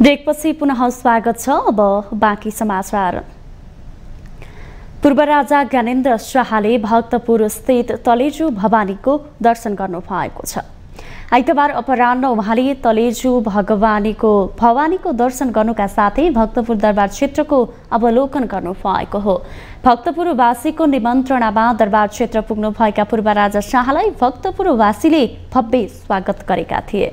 ब्रेकपछि पुनः स्वागत छ। अब बाँकी समाचार। पूर्व राजा ज्ञानेन्द्र शाहले भक्तपुर स्थित तलेजु भवानीको दर्शन गर्नु भएको छ। आइतबार अपराह्न उहाँले तलेजु भवानीको दर्शन गर्नुका साथै भक्तपुर दरबार क्षेत्रको अवलोकन गर्नु भएको हो। भक्तपुरवासीको निमन्त्रणामा दरबार क्षेत्र पुग्नुभएका पूर्व राजा शाहलाई भक्तपुरवासीले भव्य स्वागत गरेका थिए।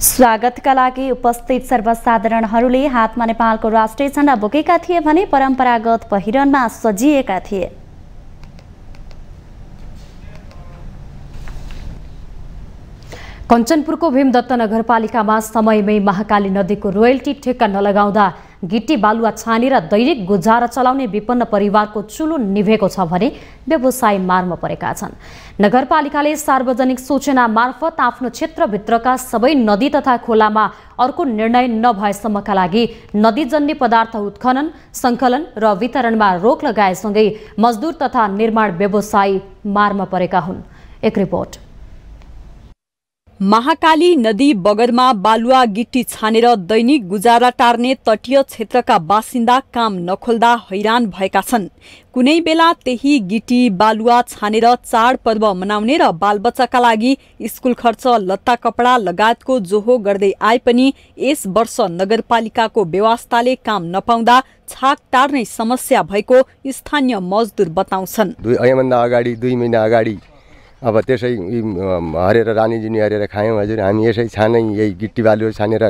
स्वागतका लागि उपस्थित सर्वसाधारणहरूले हातमा नेपालको राष्ट्रिय झण्डा बोकेका थिए भने परम्परागत पहिरनमा सजिएका थिए। कञ्चनपुरको भीमदत्त नगरपालिकामा समयमै महाकाली नदीको रोयल्टी ठेक्का नलगाउँदा गिट्टी बालुवा छानेर दैनिक गुजारा चलाउने विपन्न परिवारको चुलो निभेको छ भने व्यवसायी मारमा परेका छन्। नगरपालिकाले सार्वजनिक सूचना मार्फत आफ्नो क्षेत्रभित्रका सबै नदी तथा खोलामा अर्को निर्णय नभएसम्मका लागि नदीजन्य पदार्थ उत्खनन, सङ्कलन र वितरणमा रोक लगाएसँगै मजदुर तथा निर्माण व्यवसायी मारमा परेका हुन्। एक रिपोर्ट। महाकाली नदी बगरमा बालुवा गिट्टी छानेर दैनिक गुजारा टार्ने तटीय क्षेत्रका बासिन्दा काम नखोल्दा हैरान भएका छन्। कुनै बेला त्यही गिट्टी बालुवा छानेर चाडपर्व मनाउने र बालबच्चाका लागि स्कुल खर्च, लत्ता कपडा लगायतको जोहो गर्दै आए पनि यस वर्ष नगरपालिकाको व्यवस्थाले काम नपाउँदा छाक टार्ने समस्या भएको स्थानीय मजदुर बताउँछन्। योभन्दा अगाडि 2 महिना अगाडि अब त्यसै हरेर रानीजुनी हरेर खायौँ हजुर। हामी यसै छानै यही गिट्टी बालुवा छानेर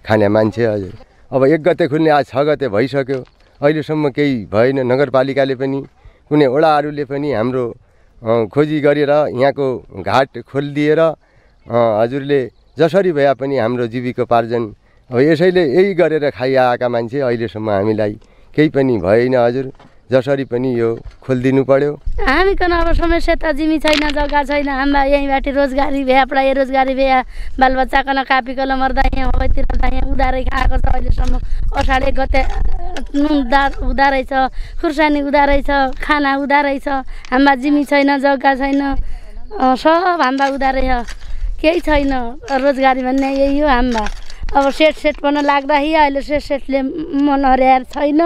खाने मान्छे हजुर। अब 1 गते खुल्ने आज 6 गते भइसक्यो, अहिलेसम्म केही भएन। नगरपालिकाले पनि कुनै वडाहरूले पनि हाम्रो खोजी गरेर यहाँको घाट खोलिदिएर हजुरले जसरी भए पनि हाम्रो जीविकोपार्जन अब यसैले यही गरेर खाइआएका मान्छे अहिलेसम्म हामीलाई केही पनि भएन हजुर। जसरी पनि यो खोलिदिनु पर्यो। हामी कन अब समस्या त जिमी छैन, जग्गा छैन। हाम्रा यहीँबाट रोजगारी भए, पढाइ रोजगारी भए, बालबच्चा कन कापी कलम मर्दा यहाँ हबैतिर त यहाँ उधारै खाएको छ। अहिलेसम्म असाढे गते नुन दाल उधा रहेछ, खुर्सानी उधा रहेछ, खाना उधा रहेछ। हाम्रा जिमी छैन, जग्गा छैन, सब हाम्रा उधा रहेछ। केही छैन, रोजगारी भन्ने यही हो हाम्रा। अब सेट पनि लाग्दा अहिले सेटले मन हराएर छैन।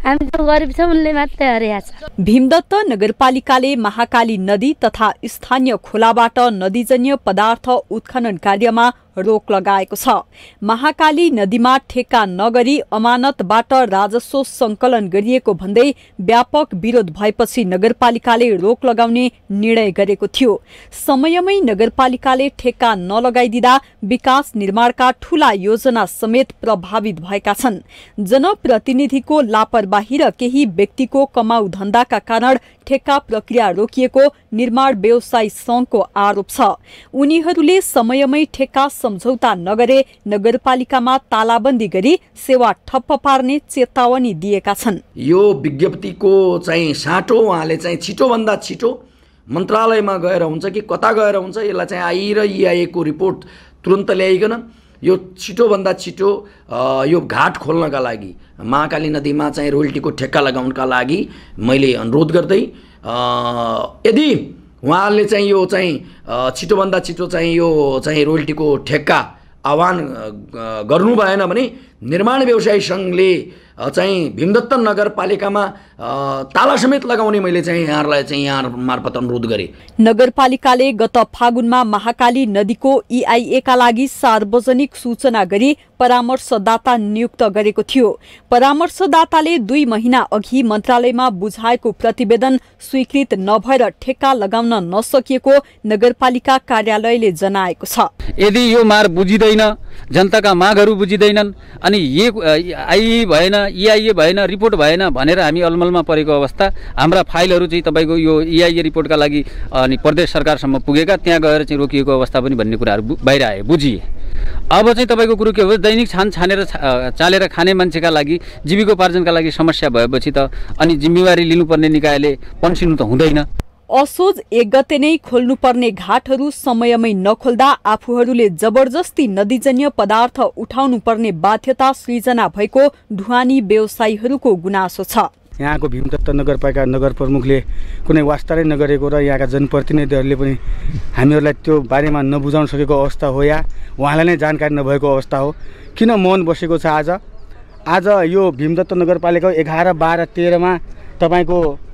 हामी जो गरिब छ उनले मात्रै हराएको छ। भीमदत्त नगरपालिकाले महाकाली नदी तथा स्थानीय खोलाबाट नदीजन्य पदार्थ उत्खनन कार्यमा रोक लगाएको छ। महाकाली नदीमा ठेक्का नगरी अमानतबाट राजस्व सङ्कलन गरिएको भन्दै व्यापक विरोध भएपछि नगरपालिकाले रोक लगाउने निर्णय गरेको थियो। समयमै नगरपालिकाले ठेक्का नलगाइदिँदा विकास निर्माणका ठूला योजना समेत प्रभावित भएका छन्। जनप्रतिनिधिको लापरवाही र केही व्यक्तिको कमाउ धन्दाका कारण ठेक्का प्रक्रिया रोकिएको निर्माण व्यवसायी सङ्घको आरोप छ। उनीहरूले समयमै ठेक्का सम्झौता नगरे नगरपालिकामा तालाबन्दी गरी सेवा ठप्प पार्ने चेतावनी दिएका छन्। यो विज्ञप्तिको चाहिँ साटो उहाँले चाहिँ छिटोभन्दा छिटो मन्त्रालयमा गएर हुन्छ कि कता गएर हुन्छ, यसलाई चाहिँ आई र EIA को रिपोर्ट तुरन्त ल्याइकन यो छिटोभन्दा छिटो यो घाट खोल्नका लागि महाकाली नदीमा चाहिँ रोयल्टीको ठेक्का लगाउनका लागि मैले अनुरोध गर्दै यदि उहाँले चाहिँ यो चाहिँ छिटोभन्दा छिटो चाहिँ यो चाहिँ रोयल्टीको ठेक्का आह्वान गर्नु भएन भने निर्माण व्यवसायी सङ्घले चाहिँ भीमदत्त नगरपालिकामा ताला समेत लगाउने मैले चाहिँ यहाँहरूलाई चाहिँ यहाँ मार्फत अनुरोध गरेँ। नगरपालिकाले गत फागुनमा महाकाली नदीको EIA का लागि सार्वजनिक सूचना गरी परामर्शदाता नियुक्त गरेको थियो। परामर्शदाताले 2 महिना अघि मन्त्रालयमा बुझाएको प्रतिवेदन स्वीकृत नभएर ठेक्का लगाउन नसकिएको नगरपालिका कार्यालयले जनाएको छ। यदि यो मार बुझिँदैन, जनताका मागहरू बुझिँदैनन् अनि EIA भएन, रिपोर्ट भएन भनेर हामी अलमलमा परेको अवस्था। हाम्रा फाइलहरू चाहिँ तपाईँको यो EIA रिपोर्टका लागि अनि प्रदेश सरकारसम्म पुगेका, त्यहाँ गएर चाहिँ रोकिएको अवस्था पनि भन्ने कुराहरू बाहिर आए, बुझिए। अब चाहिँ तपाईँको कुरो के हो, दैनिक छानेर चालेर खाने मान्छेका लागि जीविकोपार्जनका लागि समस्या भएपछि त अनि जिम्मेवारी लिनुपर्ने निकायले पन्सिनु त हुँदैन। असोज 1 गते नै खोल्नुपर्ने घाटहरू समयमै नखोल्दा आफूहरूले जबरजस्ती नदीजन्य पदार्थ उठाउनु पर्ने बाध्यता सृजना भएको ढुवानी व्यवसायीहरूको गुनासो छ। यहाँको भीमदत्त नगरपालिका नगर प्रमुखले कुनै वास्ता नै नगरेको र यहाँका जनप्रतिनिधिहरूले पनि हामीहरूलाई त्यो बारेमा नबुझाउन सकेको अवस्था हो या उहाँलाई नै जानकारी नभएको अवस्था हो। किन मौन बसेको छ आज यो भीमदत्त नगरपालिका 11, 12, 13 मा तपाईँको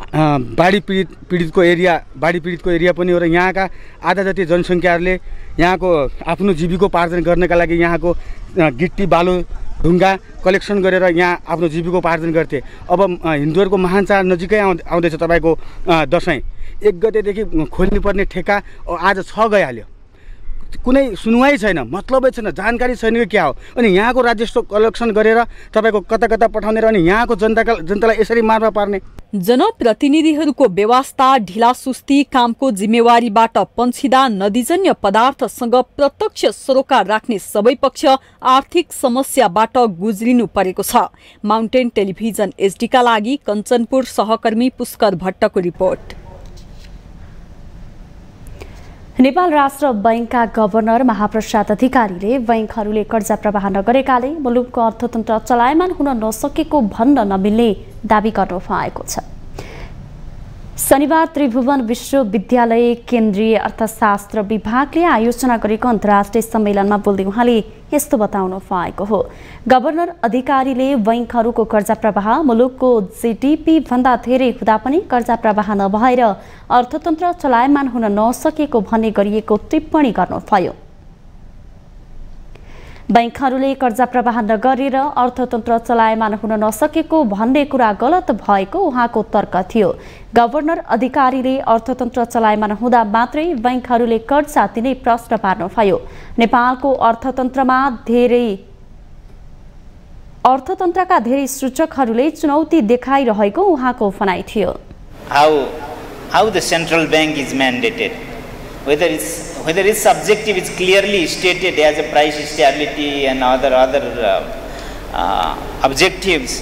बाढी पीडितको एरिया पनि हो र यहाँका आधा जति जनसङ्ख्याहरूले यहाँको आफ्नो जीविकोपार्जन गर्नका लागि यहाँको गिट्टी बालु ढुङ्गा कलेक्सन गरेर यहाँ आफ्नो जीविकोपार्जन गर्थे। अब हिन्दूहरूको महान चाड नजिकै आउँदैछ तपाईँको दसैँ। 1 गतेदेखि खोल्नुपर्ने ठेक्का आज 6 गइहाल्यो। कुनै सुनवाई छैन, मतलबै छैन, जानकारी छैन कि क्या हो। अनि यहाँको राजस्व कलेक्सन गरेर तपाईँको कता कता पठाउने र अनि यहाँको जनतालाई यसरी मारमा पार्ने। जनप्रतिनिधिहरूको व्यवस्था ढिलासुस्ती कामको जिम्मेवारीबाट पन्छिँदा नदीजन्य पदार्थसँग प्रत्यक्ष सरोकार राख्ने सबै पक्ष आर्थिक समस्याबाट गुज्रिनु परेको छ। माउन्टेन टेलिभिजन एचडीका लागि कञ्चनपुर सहकर्मी पुष्कर भट्टको रिपोर्ट। नेपाल राष्ट्र बैंकका गभर्नर महाप्रसाद अधिकारीले बैंकहरूले कर्जा प्रवाह नगरेकाले मुलुकको अर्थतन्त्र चलायमान हुन नसकेको भन्न नमिल्ने दावी गर्नु भएको छ। शनिबार त्रिभुवन विश्वविद्यालय केन्द्रीय अर्थशास्त्र विभागले आयोजना गरेको अन्तर्राष्ट्रिय सम्मेलनमा बोल्दै उहाँले यस्तो बताउनु भएको हो। गभर्नर अधिकारीले बैंकहरूको कर्जा प्रवाह मुलुकको जीडीपी भन्दा धेरै हुँदा पनि कर्जा प्रवाह नभएर अर्थतन्त्र चलायमान हुन नसकेको भन्ने गरिएको टिप्पणी गर्नुभयो। बैंकहरूले कर्जा प्रवाह नगरेर अर्थतन्त्र चलायमान हुन नसकेको भन्ने कुरा गलत भएको उहाँको तर्क थियो। गभर्नर अधिकारीले अर्थतन्त्र चलायमान हुँदा मात्रै बैंकहरूले कर्जा दिने प्रश्न पार्नुभयो। नेपालको अर्थतन्त्रका धेरै सूचकहरूले चुनौती देखाइरहेको उहाँको भनाइ थियो। How the central bank is mandated, whether its objective is clearly stated as a price stability and other objectives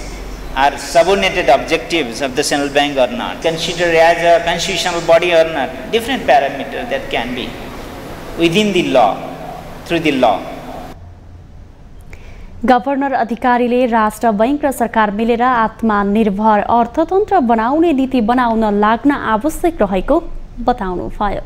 are subordinated objectives of the central bank or not, considered as a constitutional body or not, different parameters that can be within the law, through the law. Governor अधिकारीले राष्ट्र bank र सरकार मिलेर आत्मनिर्भर अर्थतन्त्र बनाउने नीति बनाउन लाग्न आवश्यक रहेको बताउनुभयो।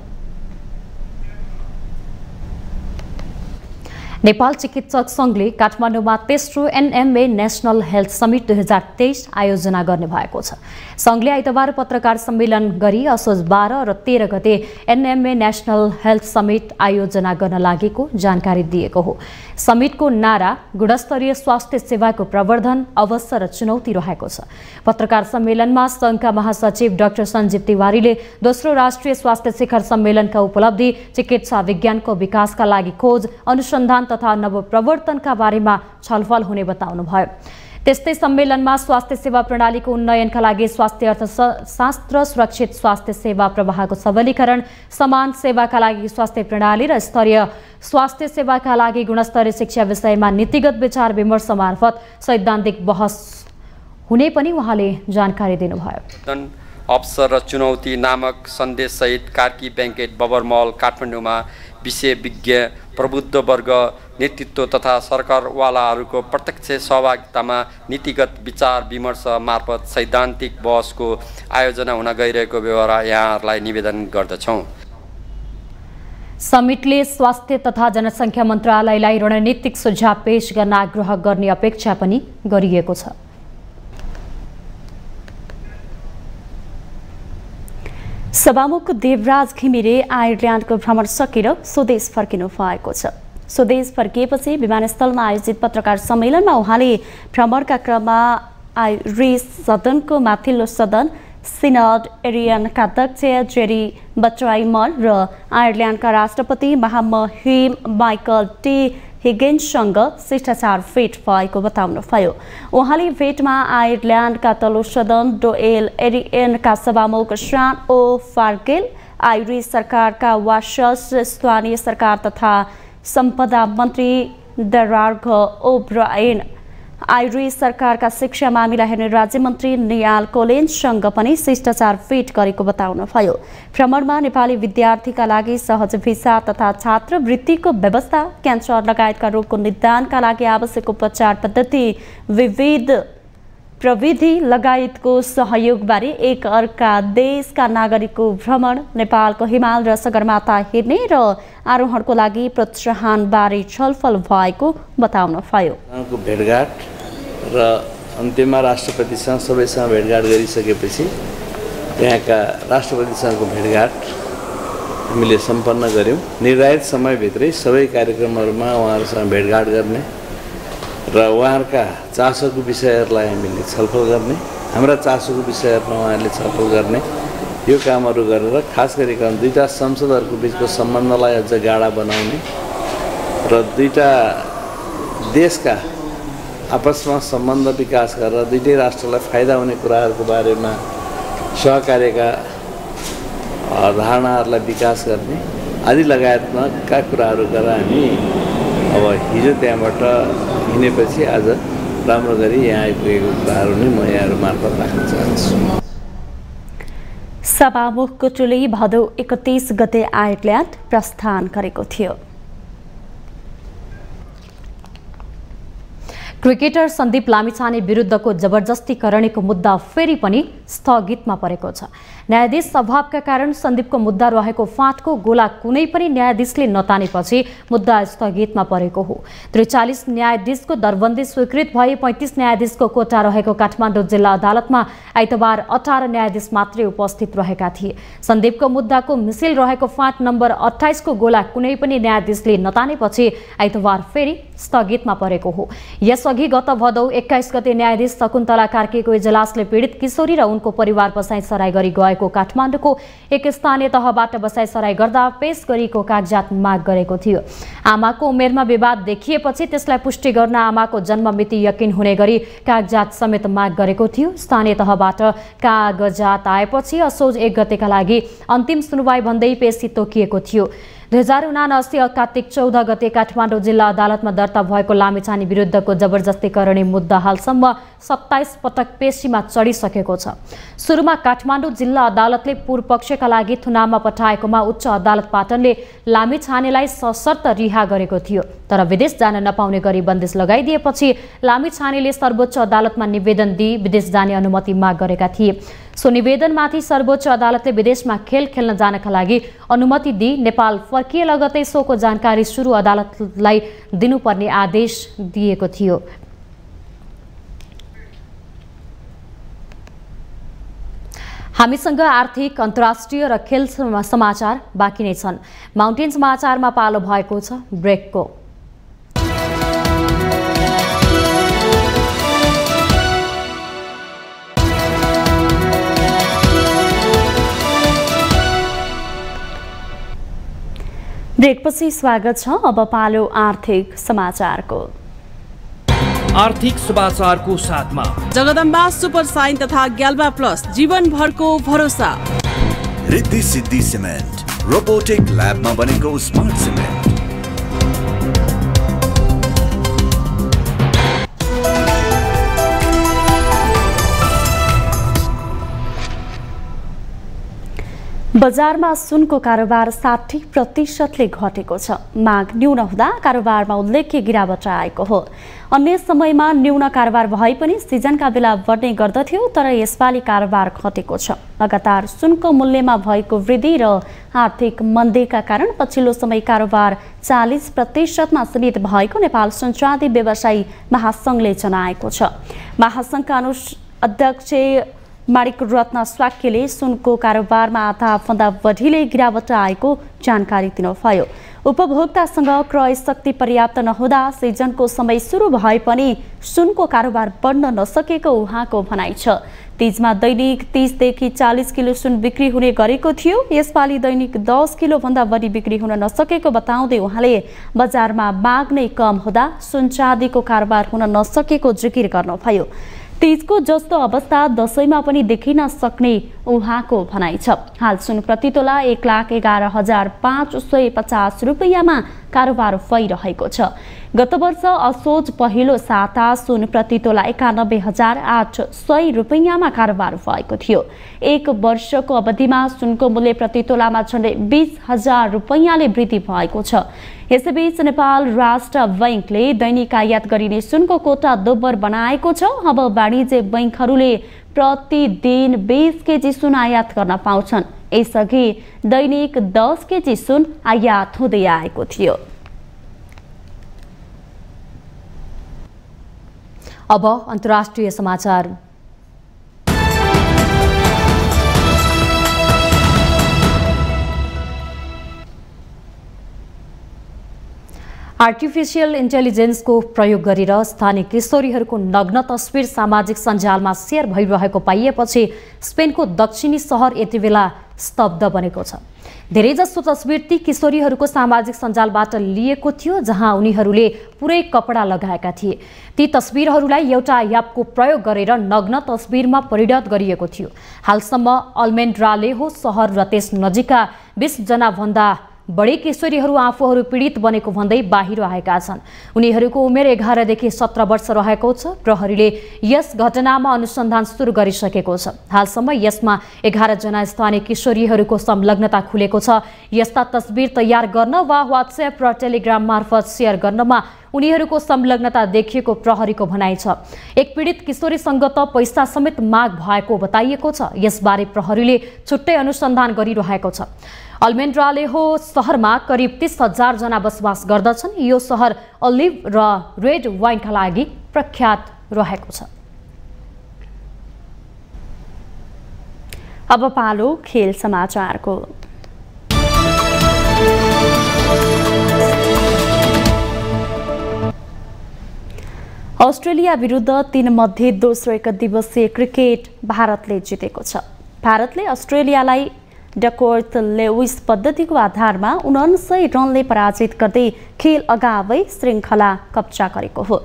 नेपाल चिकित्सक संघले काठमाडौँमा तेस्रो एनएमए नेशनल हेल्थ समिट 2023 आयोजना गर्ने भएको छ। संघले आइतबार पत्रकार सम्मेलन गरी असोज 12 र 13 गते एनएमए नेशनल हेल्थ समिट आयोजना गर्न लागेको जानकारी दिएको हो। समिटको नारा गुणस्तरीय स्वास्थ्य सेवाको प्रवर्धन, अवसर र चुनौती रहेको छ। पत्रकार सम्मेलनमा संघका महासचिव डाक्टर सञ्जीव तिवारीले दोस्रो राष्ट्रिय स्वास्थ्य शिखर सम्मेलनका उपलब्धि, चिकित्सा विज्ञानको विकासका लागि खोज, अनुसन्धान तथा नवप्रवर्तनका बारेमा छलफल हुने बताउनुभयो। त्यस्तै सम्मेलनमा स्वास्थ्य सेवा प्रणालीको उन्नयनका लागि स्वास्थ्य अर्थशास्त्र, सुरक्षित स्वास्थ्य सेवा प्रवाहको सबलीकरण, समान सेवाका लागि स्वास्थ्य प्रणाली र स्तरीय स्वास्थ्य सेवाका लागि गुणस्तरीय शिक्षा विषयमा नीतिगत विचार विमर्श मार्फत सैद्धान्तिक बहस हुने पनि उहाँले जानकारी दिनुभयो। अवसर र चुनौती नामक सन्देशसहित कार्की ब्याङ्केट बबर मल काठमाडौँमा विषयविज्ञ, प्रबुद्ध वर्ग, नेतृत्व तथा सरकारवालाहरूको प्रत्यक्ष सहभागितामा नीतिगत विचार विमर्श मार्फत सैद्धान्तिक बहसको आयोजना हुन गइरहेको व्यवहार यहाँहरूलाई निवेदन गर्दछौँ। समिटले स्वास्थ्य तथा जनसङ्ख्या मन्त्रालयलाई रणनीतिक सुझाव पेश गर्न आग्रह गर्ने अपेक्षा पनि गरिएको छ। सभामुख देवराज घिमिरे आयरल्यान्डको भ्रमण सकेर स्वदेश फर्किनु भएको छ। स्वदेश फर्किएपछि विमानस्थलमा आयोजित पत्रकार सम्मेलनमा उहाँले भ्रमणका क्रममा आइरिस सदनको माथिल्लो सदन, सिनड एरियनका अध्यक्ष जेरी बट्राइमर र आयरल्यान्डका राष्ट्रपति महामहिम माइकल टी हिगेन्ससँग शिष्टाचार भेट भएको बताउनुभयो। उहाँले भेटमा आयरल्यान्डका तल्लो सदन डोएल एरियनका सभामुख शान ओ फार्गेल, आइरिस सरकारका वासस, स्थानीय सरकार तथा सम्पदा मन्त्री दरार्घ ओब्रायन, आइरिस सरकारका शिक्षा मामिला हेर्ने राज्य मन्त्री नियाल कोलेन्ससँग पनि शिष्टाचार भेट गरेको बताउनुभयो। भ्रमणमा नेपाली विद्यार्थीका लागि सहज भिसा तथा छात्रवृत्तिको व्यवस्था, क्यान्सर लगायतका रोगको निदानका लागि आवश्यक उपचार पद्धति, विविध प्रविधि लगायतको सहयोगबारे एक अर्का देशका नागरिकको भ्रमण, नेपालको हिमाल र सगरमाथा हेर्ने र आरोहणको लागि प्रोत्साहनबारे छलफल भएको बताउनुभयो। भेटघाट र अन्त्यमा राष्ट्रपतिसँग सबैसँग भेटघाट गरिसकेपछि त्यहाँका राष्ट्रपतिसँगको भेटघाट हामीले सम्पन्न गऱ्यौँ। निर्धारित समयभित्रै सबै कार्यक्रमहरूमा उहाँहरूसँग भेटघाट गर्ने र उहाँहरूका चासोको विषयहरूलाई हामीले छलफल गर्ने, हाम्रा चासोको विषयहरूमा उहाँहरूले छलफल गर्ने यो कामहरू गरेर खास गरिकन दुईटा संसदहरूको बिचको सम्बन्धलाई अझ गाढा बनाउने र दुईटा देशका आपसमा सम्बन्ध विकास गरेर दुईटै राष्ट्रलाई फाइदा हुने कुराहरूको बारेमा सहकार्यका धारणाहरूलाई विकास गर्ने आदि लगायतका कुराहरू गरेर हामी अब हिजो त्यहाँबाट हिँडेपछि आज राम्रो गरी यहाँ आइपुगेको कुराहरू नै म यहाँहरू मार्फत राख्न चाहन्छु। सभामुखको टोली भदौ 31 गते आयरल्यान्ड प्रस्थान गरेको थियो। क्रिकेटर सन्दीप लामिछाने विरुद्धको जबरजस्तीकरणको मुद्दा फेरि पनि स्थगितमा परेको छ। न्यायाधीश अभावका कारण सन्दीपको मुद्दा रहेको फाँटको गोला कुनै पनि न्यायाधीशले नतानेपछि मुद्दा स्थगितमा परेको हो। 43 न्यायाधीशको दरबन्दी स्वीकृत भए 35 न्यायाधीशको कोटा रहेको काठमाडौँ जिल्ला अदालतमा आइतबार 18 न्यायाधीश मात्रै उपस्थित रहेका थिए। सन्दीपको मुद्दाको मिसिल रहेको फाँट नम्बर 28 को गोला कुनै पनि न्यायाधीशले नतानेपछि आइतबार फेरि स्थगितमा परेको हो। यसअघि गत भदौ 21 गते न्यायाधीश शकुन्तला कार्कीको इजलासले पीडित किशोरी र उनको परिवार बसाइसराई गरी गएको काठमाडौँको एक स्थानीय तहबाट बसाइसराई गर्दा पेश गरिएको कागजात माग गरेको थियो। आमाको उमेरमा विवाद देखिएपछि त्यसलाई पुष्टि गर्न आमाको जन्म मिति यकिन हुने गरी कागजात समेत माग गरेको थियो। स्थानीय तहबाट कागजात आएपछि असोज 1 गतेका लागि अन्तिम सुनवाई भन्दै पेशी तोकिएको थियो। 2079 कार्तिक 14 गते काठमाडौँ जिल्ला अदालतमा दर्ता भएको लामिछाने विरुद्धको जबरजस्तीकरणी मुद्दा हालसम्म 27 पटक पेशीमा चढिसकेको छ। सुरुमा काठमाडौँ जिल्ला अदालतले पूर्व पक्षका लागि थुनामा पठाएकोमा उच्च अदालत पाटनले लामिछानेलाई सशर्त रिहा गरेको थियो, तर विदेश जान नपाउने गरी बन्देज लगाइदिएपछि लामिछानेले सर्वोच्च अदालतमा निवेदन दिई विदेश जाने अनुमति माग गरेका थिए। सो निवेदनमाथि सर्वोच्च अदालतले विदेशमा खेल खेल्न जानका लागि अनुमति दिई नेपाल फर्किए लगतै सोको जानकारी सुरु अदालतलाई दिनुपर्ने आदेश दिएको थियो। हामीसँग आर्थिक, अन्तर्राष्ट्रिय र खेल समाचार बाँकी नै छन्। माउन्टेन समाचारमा पालो भएको छ ब्रेकको। ब्रेकपछि स्वागत छ। अब पालो आर्थिक समाचारको। आर्थिक समाचारको साथमा जगदम्बा सुपर साइन तथा ग्याल्बा प्लस जीवनभरको भरोसा। रिद्धि सिद्धि सिमेन्ट रोबोटिक ल्याबमा बनेको स्मार्ट सिमेन्ट। बजारमा सुनको कारोबार 60% घटेको छ। माग न्यून हुँदा कारोबारमा उल्लेख्य गिरावट आएको हो। अन्य समयमा न्यून कारोबार भए पनि सिजनका बेला बढ्ने गर्दथ्यो, तर यसपालि कारोबार घटेको छ। लगातार सुनको मूल्यमा भएको वृद्धि र आर्थिक मन्दीका कारण पछिल्लो समय कारोबार 40% सीमित भएको नेपाल सुनचाँदी व्यवसायी महासङ्घले जनाएको छ। महासङ्घका अध्यक्ष माणिक रत्न स्वाक्यले सुनको कारोबारमा आधाभन्दा बढीले गिरावट आएको जानकारी दिनुभयो। उपभोक्तासँग क्रय शक्ति पर्याप्त नहुँदा सिजनको समय सुरु भए पनि सुनको कारोबार बढ्न नसकेको उहाँको भनाइ छ। तीजमा दैनिक 30 देखि 40 किलो सुन बिक्री हुने गरेको थियो। यसपालि दैनिक 10 किलो भन्दा बढी बिक्री हुन नसकेको बताउँदै उहाँले बजारमा माग नै कम हुँदा सुन चाँदीको कारोबार हुन नसकेको जिकिर गर्नुभयो। तीजको जस्तो अवस्था दशैंमा पनि देखिन सक्ने उहाँको भनाइ छ। हाल सुन प्रति तोला 1,11,550 रुपैयाँमा कारोबार भइरहेको छ। गत वर्ष असोज पहिलो साता सुन प्रति तोला 91,800 रुपैयाँमा कारोबार भएको थियो। एक वर्षको अवधिमा सुनको मूल्य प्रति तोलामा झन्डै 20,000 रुपैयाँले वृद्धि भएको छ। यसैबीच नेपाल राष्ट्र बैंकले दैनिक आयात गरिने सुनको कोटा दोब्बर बनाएको छ। अब वाणिज्य बैंकहरूले प्रतिदिन 20 केजी सुन आयात गर्न पाउँछन्। यसअघि दैनिक 10 केजी सुन आयात हुँदै आएको थियो। अब अन्तर्राष्ट्रिय समाचार। आर्टिफिसियल इन्टेलिजेन्सको प्रयोग गरेर स्थानीय किशोरीहरूको नग्न तस्बिर सामाजिक सञ्जालमा सेयर भइरहेको पाइएपछि स्पेनको दक्षिणी सहर यतिबेला स्तब्ध बनेको छ। धेरैजसो तस्बिर ती किशोरीहरूको सामाजिक सञ्जालबाट लिएको थियो जहाँ उनीहरूले पुरै कपडा लगाएका थिए। ती तस्बिरहरूलाई एउटा एपको प्रयोग गरेर नग्न तस्बिरमा परिणत गरिएको थियो। हालसम्म अल्मेन्ड्रालेहो सहर र त्यस नजिकका 20 जना भन्दा बढी किशोरीहरू आफूहरू पीडित बनेको भन्दै बाहिर आएका छन्। उनीहरूको उमेर 11 देखि 17 वर्ष रहेको छ। प्रहरीले यस घटनामा अनुसन्धान सुरु गरिसकेको छ। हालसम्म यसमा 11 जना स्थानीय किशोरीहरूको संलग्नता खुलेको छ। यस्ता तस्बिर तयार गर्न वा व्हाट्सएप र टेलिग्राम मार्फत सेयर गर्नमा उनीहरूको संलग्नता देखिएको प्रहरीको भनाइ छ। एक पीडित किशोरीसँग त पैसा समेत माग भएको बताइएको छ। यसबारे प्रहरीले छुट्टै अनुसन्धान गरिरहेको छ। अल्मेन्ड्रालेहो सहरमा करिब 30,000 जना बसोबास गर्दछन्। यो सहर अलिभ र रेड वाइनका लागि प्रख्यात रहेको छ। अब पालो खेल समाचारको। अस्ट्रेलिया विरुद्ध 3 मध्ये दोस्रो एकदिवसीय क्रिकेट भारतले जितेको छ। भारतले अस्ट्रेलियालाई डकवर्थ लेविस पद्धतिको आधारमा 49 रनले पराजित गर्दै खेल अगावै श्रृङ्खला कब्जा गरेको हो।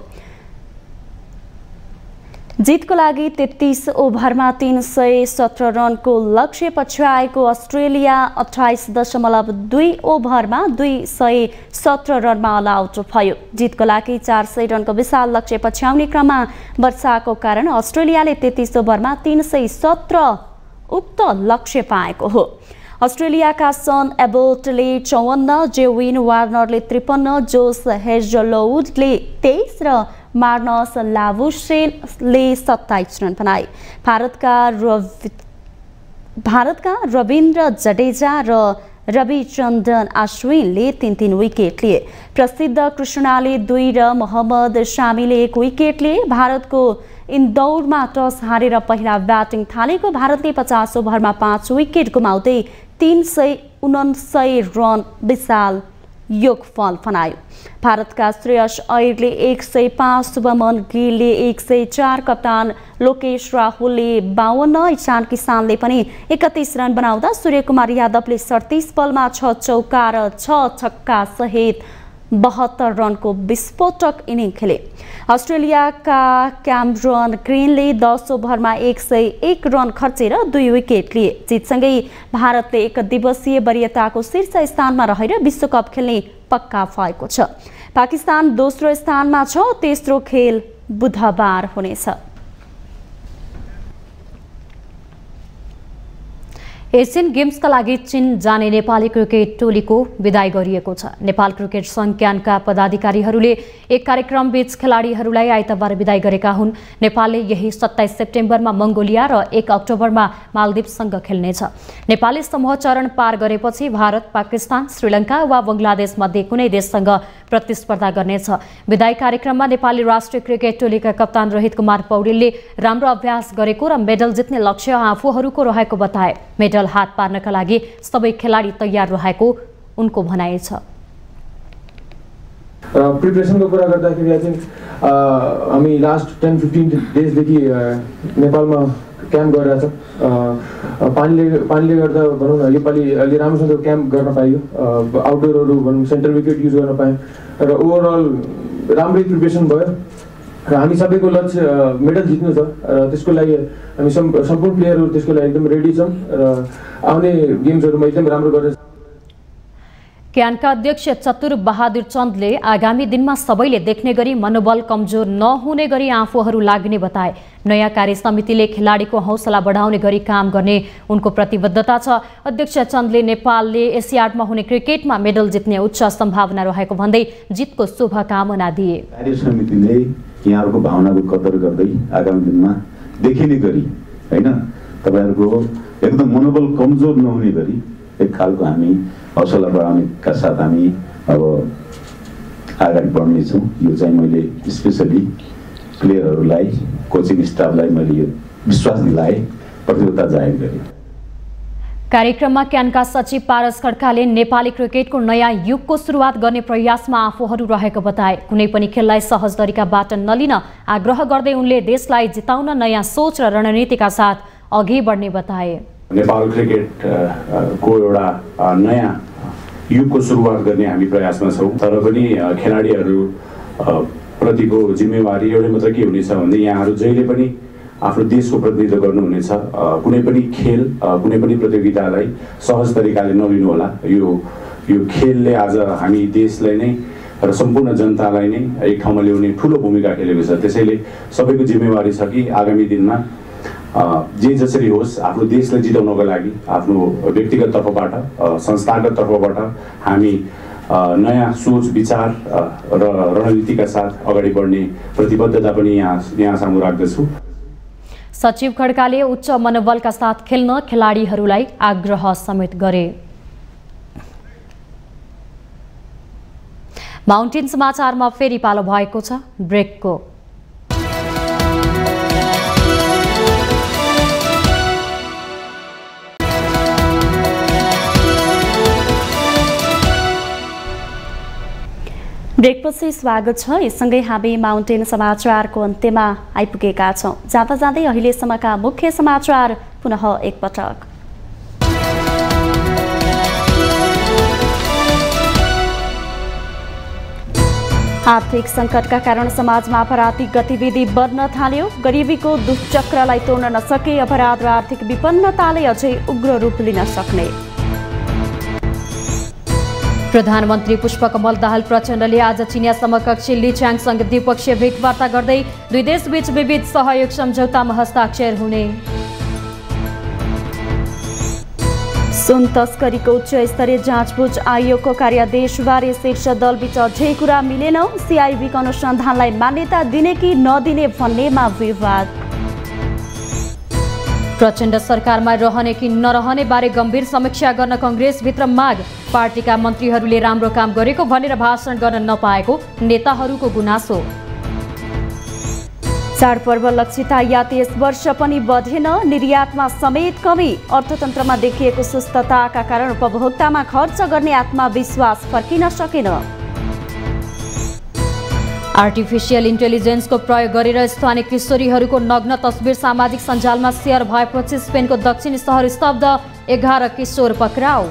जितको लागि 33 ओभरमा 317 रनको लक्ष्य पछ्याएको अस्ट्रेलिया 28.2 ओभरमा 217 रनमा अल आउट भयो। जितको लागि 400 रनको विशाल लक्ष्य पछ्याउने क्रममा वर्षाको कारण अस्ट्रेलियाले 33 ओभरमा 317 उक्त लक्ष्य पाएको हो। अस्ट्रेलियाका सन एबोटले 54, जेविन वार्नरले 53, जोस हेजलवुडले 23 र मार्नस लावुसेनले 27 रन बनाए। भारतका रविन्द्र जडेजा र रविचन्द्रन अश्विनले 3-3 विकेट लिए। प्रसिद्ध कृष्णाले 2 र मोहम्मद शामीले 1 विकेट लिए। भारतको इन्दौरमा टस हारेर पहिला ब्याटिङ थालेको भारतले 50 ओभरमा 5 विकेट गुमाउँदै 379 रन विशाल योगफल बनायो। भारतका श्रेयस अय्यरले 105, शुभमन गिलले 104, कप्तान लोकेश राहुलले 52, ईशान किसानले पनि 31 रन बनाउँदा सूर्यकुमार यादवले 37 बलमा 6 चौका र 6 छक्का सहित 72 रनको विस्फोटक इनिङ खेले। अस्ट्रेलियाका क्यामरन ग्रिनले 10 ओभरमा 101 रन खर्चेर 2 विकेट लिए। जितसँगै भारतले एक दिवसीय वरियताको शीर्ष स्थानमा रहेर विश्वकप खेल्ने पक्का भएको छ। पाकिस्तान दोस्रो स्थानमा छ। तेस्रो खेल बुधबार हुनेछ। एसियन गेम्सका लागि चीन जाने नेपाली क्रिकेट टोलीको विदाई गरिएको छ। नेपाल क्रिकेट संज्ञानका पदाधिकारीहरूले एक कार्यक्रमबीच खेलाडीहरूलाई आइतबार विदाई गरेका हुन्। नेपालले यही 27 सेप्टेम्बरमा मङ्गोलिया र 1 अक्टोबरमा मालदिप्ससँग खेल्नेछ। नेपालले समूह चरण पार गरेपछि भारत, पाकिस्तान, श्रीलङ्का वा बङ्गलादेश मध्ये कुनै देशसँग प्रतिस्पर्धा गर्नेछ। विदाई कार्यक्रममा नेपाली राष्ट्रिय क्रिकेट टोलीका कप्तान रोहित कुमार पौडेलले राम्रो अभ्यास गरेको र मेडल जित्ने लक्ष्य आफूहरूको रहेको बताए। मेडल हात पार्नका लागि सबै खेलाडी तयार रहेको उनको भनाइ छ। प्रिपरेसनको कुरा गर्दाखेरि चाहिँ हामी लास्ट 10-15 डेजदेखि नेपालमा क्याम्प गरिरहेछ। पानीले गर्दा भनौँ न योपालि अलि राम्रोसँग क्याम्प गर्न पाइयो। आउटडोरहरू भनौँ सेन्ट्रल विकेट युज गर्न पायौँ र ओभरअल राम्रै प्रिपरेसन भयो र हामी सबैको लक्ष्य मेडल जित्नु छ र त्यसको लागि हामी सम्पूर्ण प्लेयरहरू त्यसको लागि एकदम रेडी छौँ र आउने गेम्सहरूमा एकदम राम्रो गरेर। क्यानका अध्यक्ष चतुर बहादुर चन्दले आगामी दिनमा सबैले देख्ने गरी मनोबल कमजोर नहुने गरी आफूहरू लाग्ने बताए। नयाँ कार्य समितिले खेलाडीको हौसला बढाउने गरी काम गर्ने उनको प्रतिबद्धता छ। अध्यक्ष चन्दले नेपालले एसियाडमा हुने क्रिकेटमा मेडल जित्ने उच्च सम्भावना रहेको भन्दै जितको शुभकामना दिए। कार्य समितिले यहाँहरूको भावनाको कदर गर्दै आगामी दिनमा देखिने गरी हैन तपाईहरुको एकदम मनोबल कमजोर नहुने गरी एक खालको हामी हौसला बढाउनेका साथ हामी अब अगाडि बढ्नेछौँ। यो चाहिँ मैले स्पेसली प्लेयरहरूलाई, कोचिङ स्टाफलाई मैले यो विश्वास दिलाएँ, प्रतिबद्धता जाहेर गरेँ। कार्यक्रममा क्यानका सचिव पारस खड्काले नेपाली क्रिकेटको नयाँ युगको सुरुवात गर्ने प्रयासमा आफूहरू रहेको बताए। कुनै पनि खेललाई सहज तरिकाबाट नलिन आग्रह गर्दै उनले देशलाई जिताउन नयाँ सोच र रणनीतिका साथ अघि बढ्ने बताए। नेपाल क्रिकेटको एउटा नयाँ युगको सुरुवात गर्ने हामी प्रयासमा छौँ, तर पनि खेलाडीहरू प्रतिको जिम्मेवारी एउटै मात्र के हुनेछ भने यहाँहरू जहिले पनि आफ्नो देशको प्रतिनिधित्व गर्नुहुनेछ। कुनै पनि खेल कुनै पनि प्रतियोगितालाई सहज तरिकाले नलिनु होला। यो खेलले आज हामी देशलाई नै र सम्पूर्ण जनतालाई नै एक ठाउँमा ल्याउने ठुलो भूमिका खेलेको छ। त्यसैले सबैको जिम्मेवारी छ कि आगामी दिनमा जे जसरी होस् आफ्नो देशलाई जिताउनको लागि आफ्नो व्यक्तिगत तर्फबाट संस्थागत तर्फबाट हामी नयाँ सोच विचार र रणनीतिका साथ अगाडि बढ्ने प्रतिबद्धता पनि यहाँ सामु राख्दछु। सचिव खड्काले उच्च मनोबलका साथ खेल्न खेलाडीहरूलाई आग्रह समेत गरे। माउन्टेन समाचारमा फेरि पालो भएको छ ब्रेकको। ब्रेकपछि स्वागत छ। यससँगै हामी माउन्टेन समाचारको अन्त्यमा आइपुगेका छौँ। जाँदा जाँदै अहिलेसम्मका मुख्य समाचार पुनः एकपटक। आर्थिक सङ्कटका कारण समाजमा आपराधिक गतिविधि बढ्न थाल्यो। गरिबीको दुष्चक्रलाई तोड्न नसके अपराध र आर्थिक विपन्नताले अझै उग्र रूप लिन सक्ने। प्रधानमन्त्री पुष्पकमल दाहाल प्रचण्डले आज चिनिया समकक्षी ली च्याङसँग द्विपक्षीय भेटवार्ता गर्दै दुई देशबीच विविध सहयोग सम्झौतामा हस्ताक्षर हुने। सुन तस्करीको उच्च स्तरीय जाँचबुझ आयोगको कार्यादेशबारे शीर्ष दलबीच अझै कुरा मिलेन। सिआइबीको अनुसन्धानलाई मान्यता दिने कि नदिने भन्नेमा विवाद। प्रचण्ड सरकारमा रहने कि नरहने बारे गम्भीर समीक्षा गर्न कङ्ग्रेसभित्र माग। पार्टीका मन्त्रीहरूले राम्रो काम गरेको भनेर भाषण गर्न नपाएको नेताहरूको गुनासो। चाडपर्व लक्षित आयात यस वर्ष पनि बढेन। निर्यातमा समेत कमी। अर्थतन्त्रमा देखिएको सुस्तताका कारण उपभोक्तामा खर्च गर्ने आत्मविश्वास फर्किन सकेन। आर्टिफिसियल इन्टेलिजेन्सको प्रयोग गरेर स्थानीय किशोरीहरूको नग्न तस्बिर सामाजिक सञ्जालमा सेयर भएपछि स्पेनको दक्षिणी सहर स्तब्ध। 11 किशोर पक्राउ।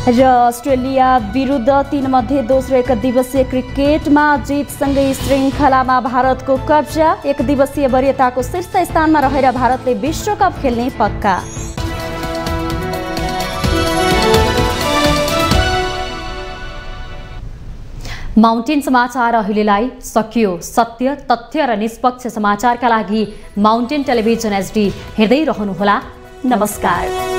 र अस्ट्रेलिया विरुद्ध 3 दोस्रो एकदिवसीय क्रिकेटमा जितसँगै श्रृङ्खलामा भारतको कब्जा। एकदिवसीय वरियताको शीर्ष स्थानमा रहेर भारतले विश्वकप खेल्ने पक्का। माउन्टेन समाचार अहिलेलाई सकियो। सत्य, तथ्य र निष्पक्ष समाचारका लागि माउन्टेन टेलिभिजन HD हेर्दै रहनुहोला। नमस्कार।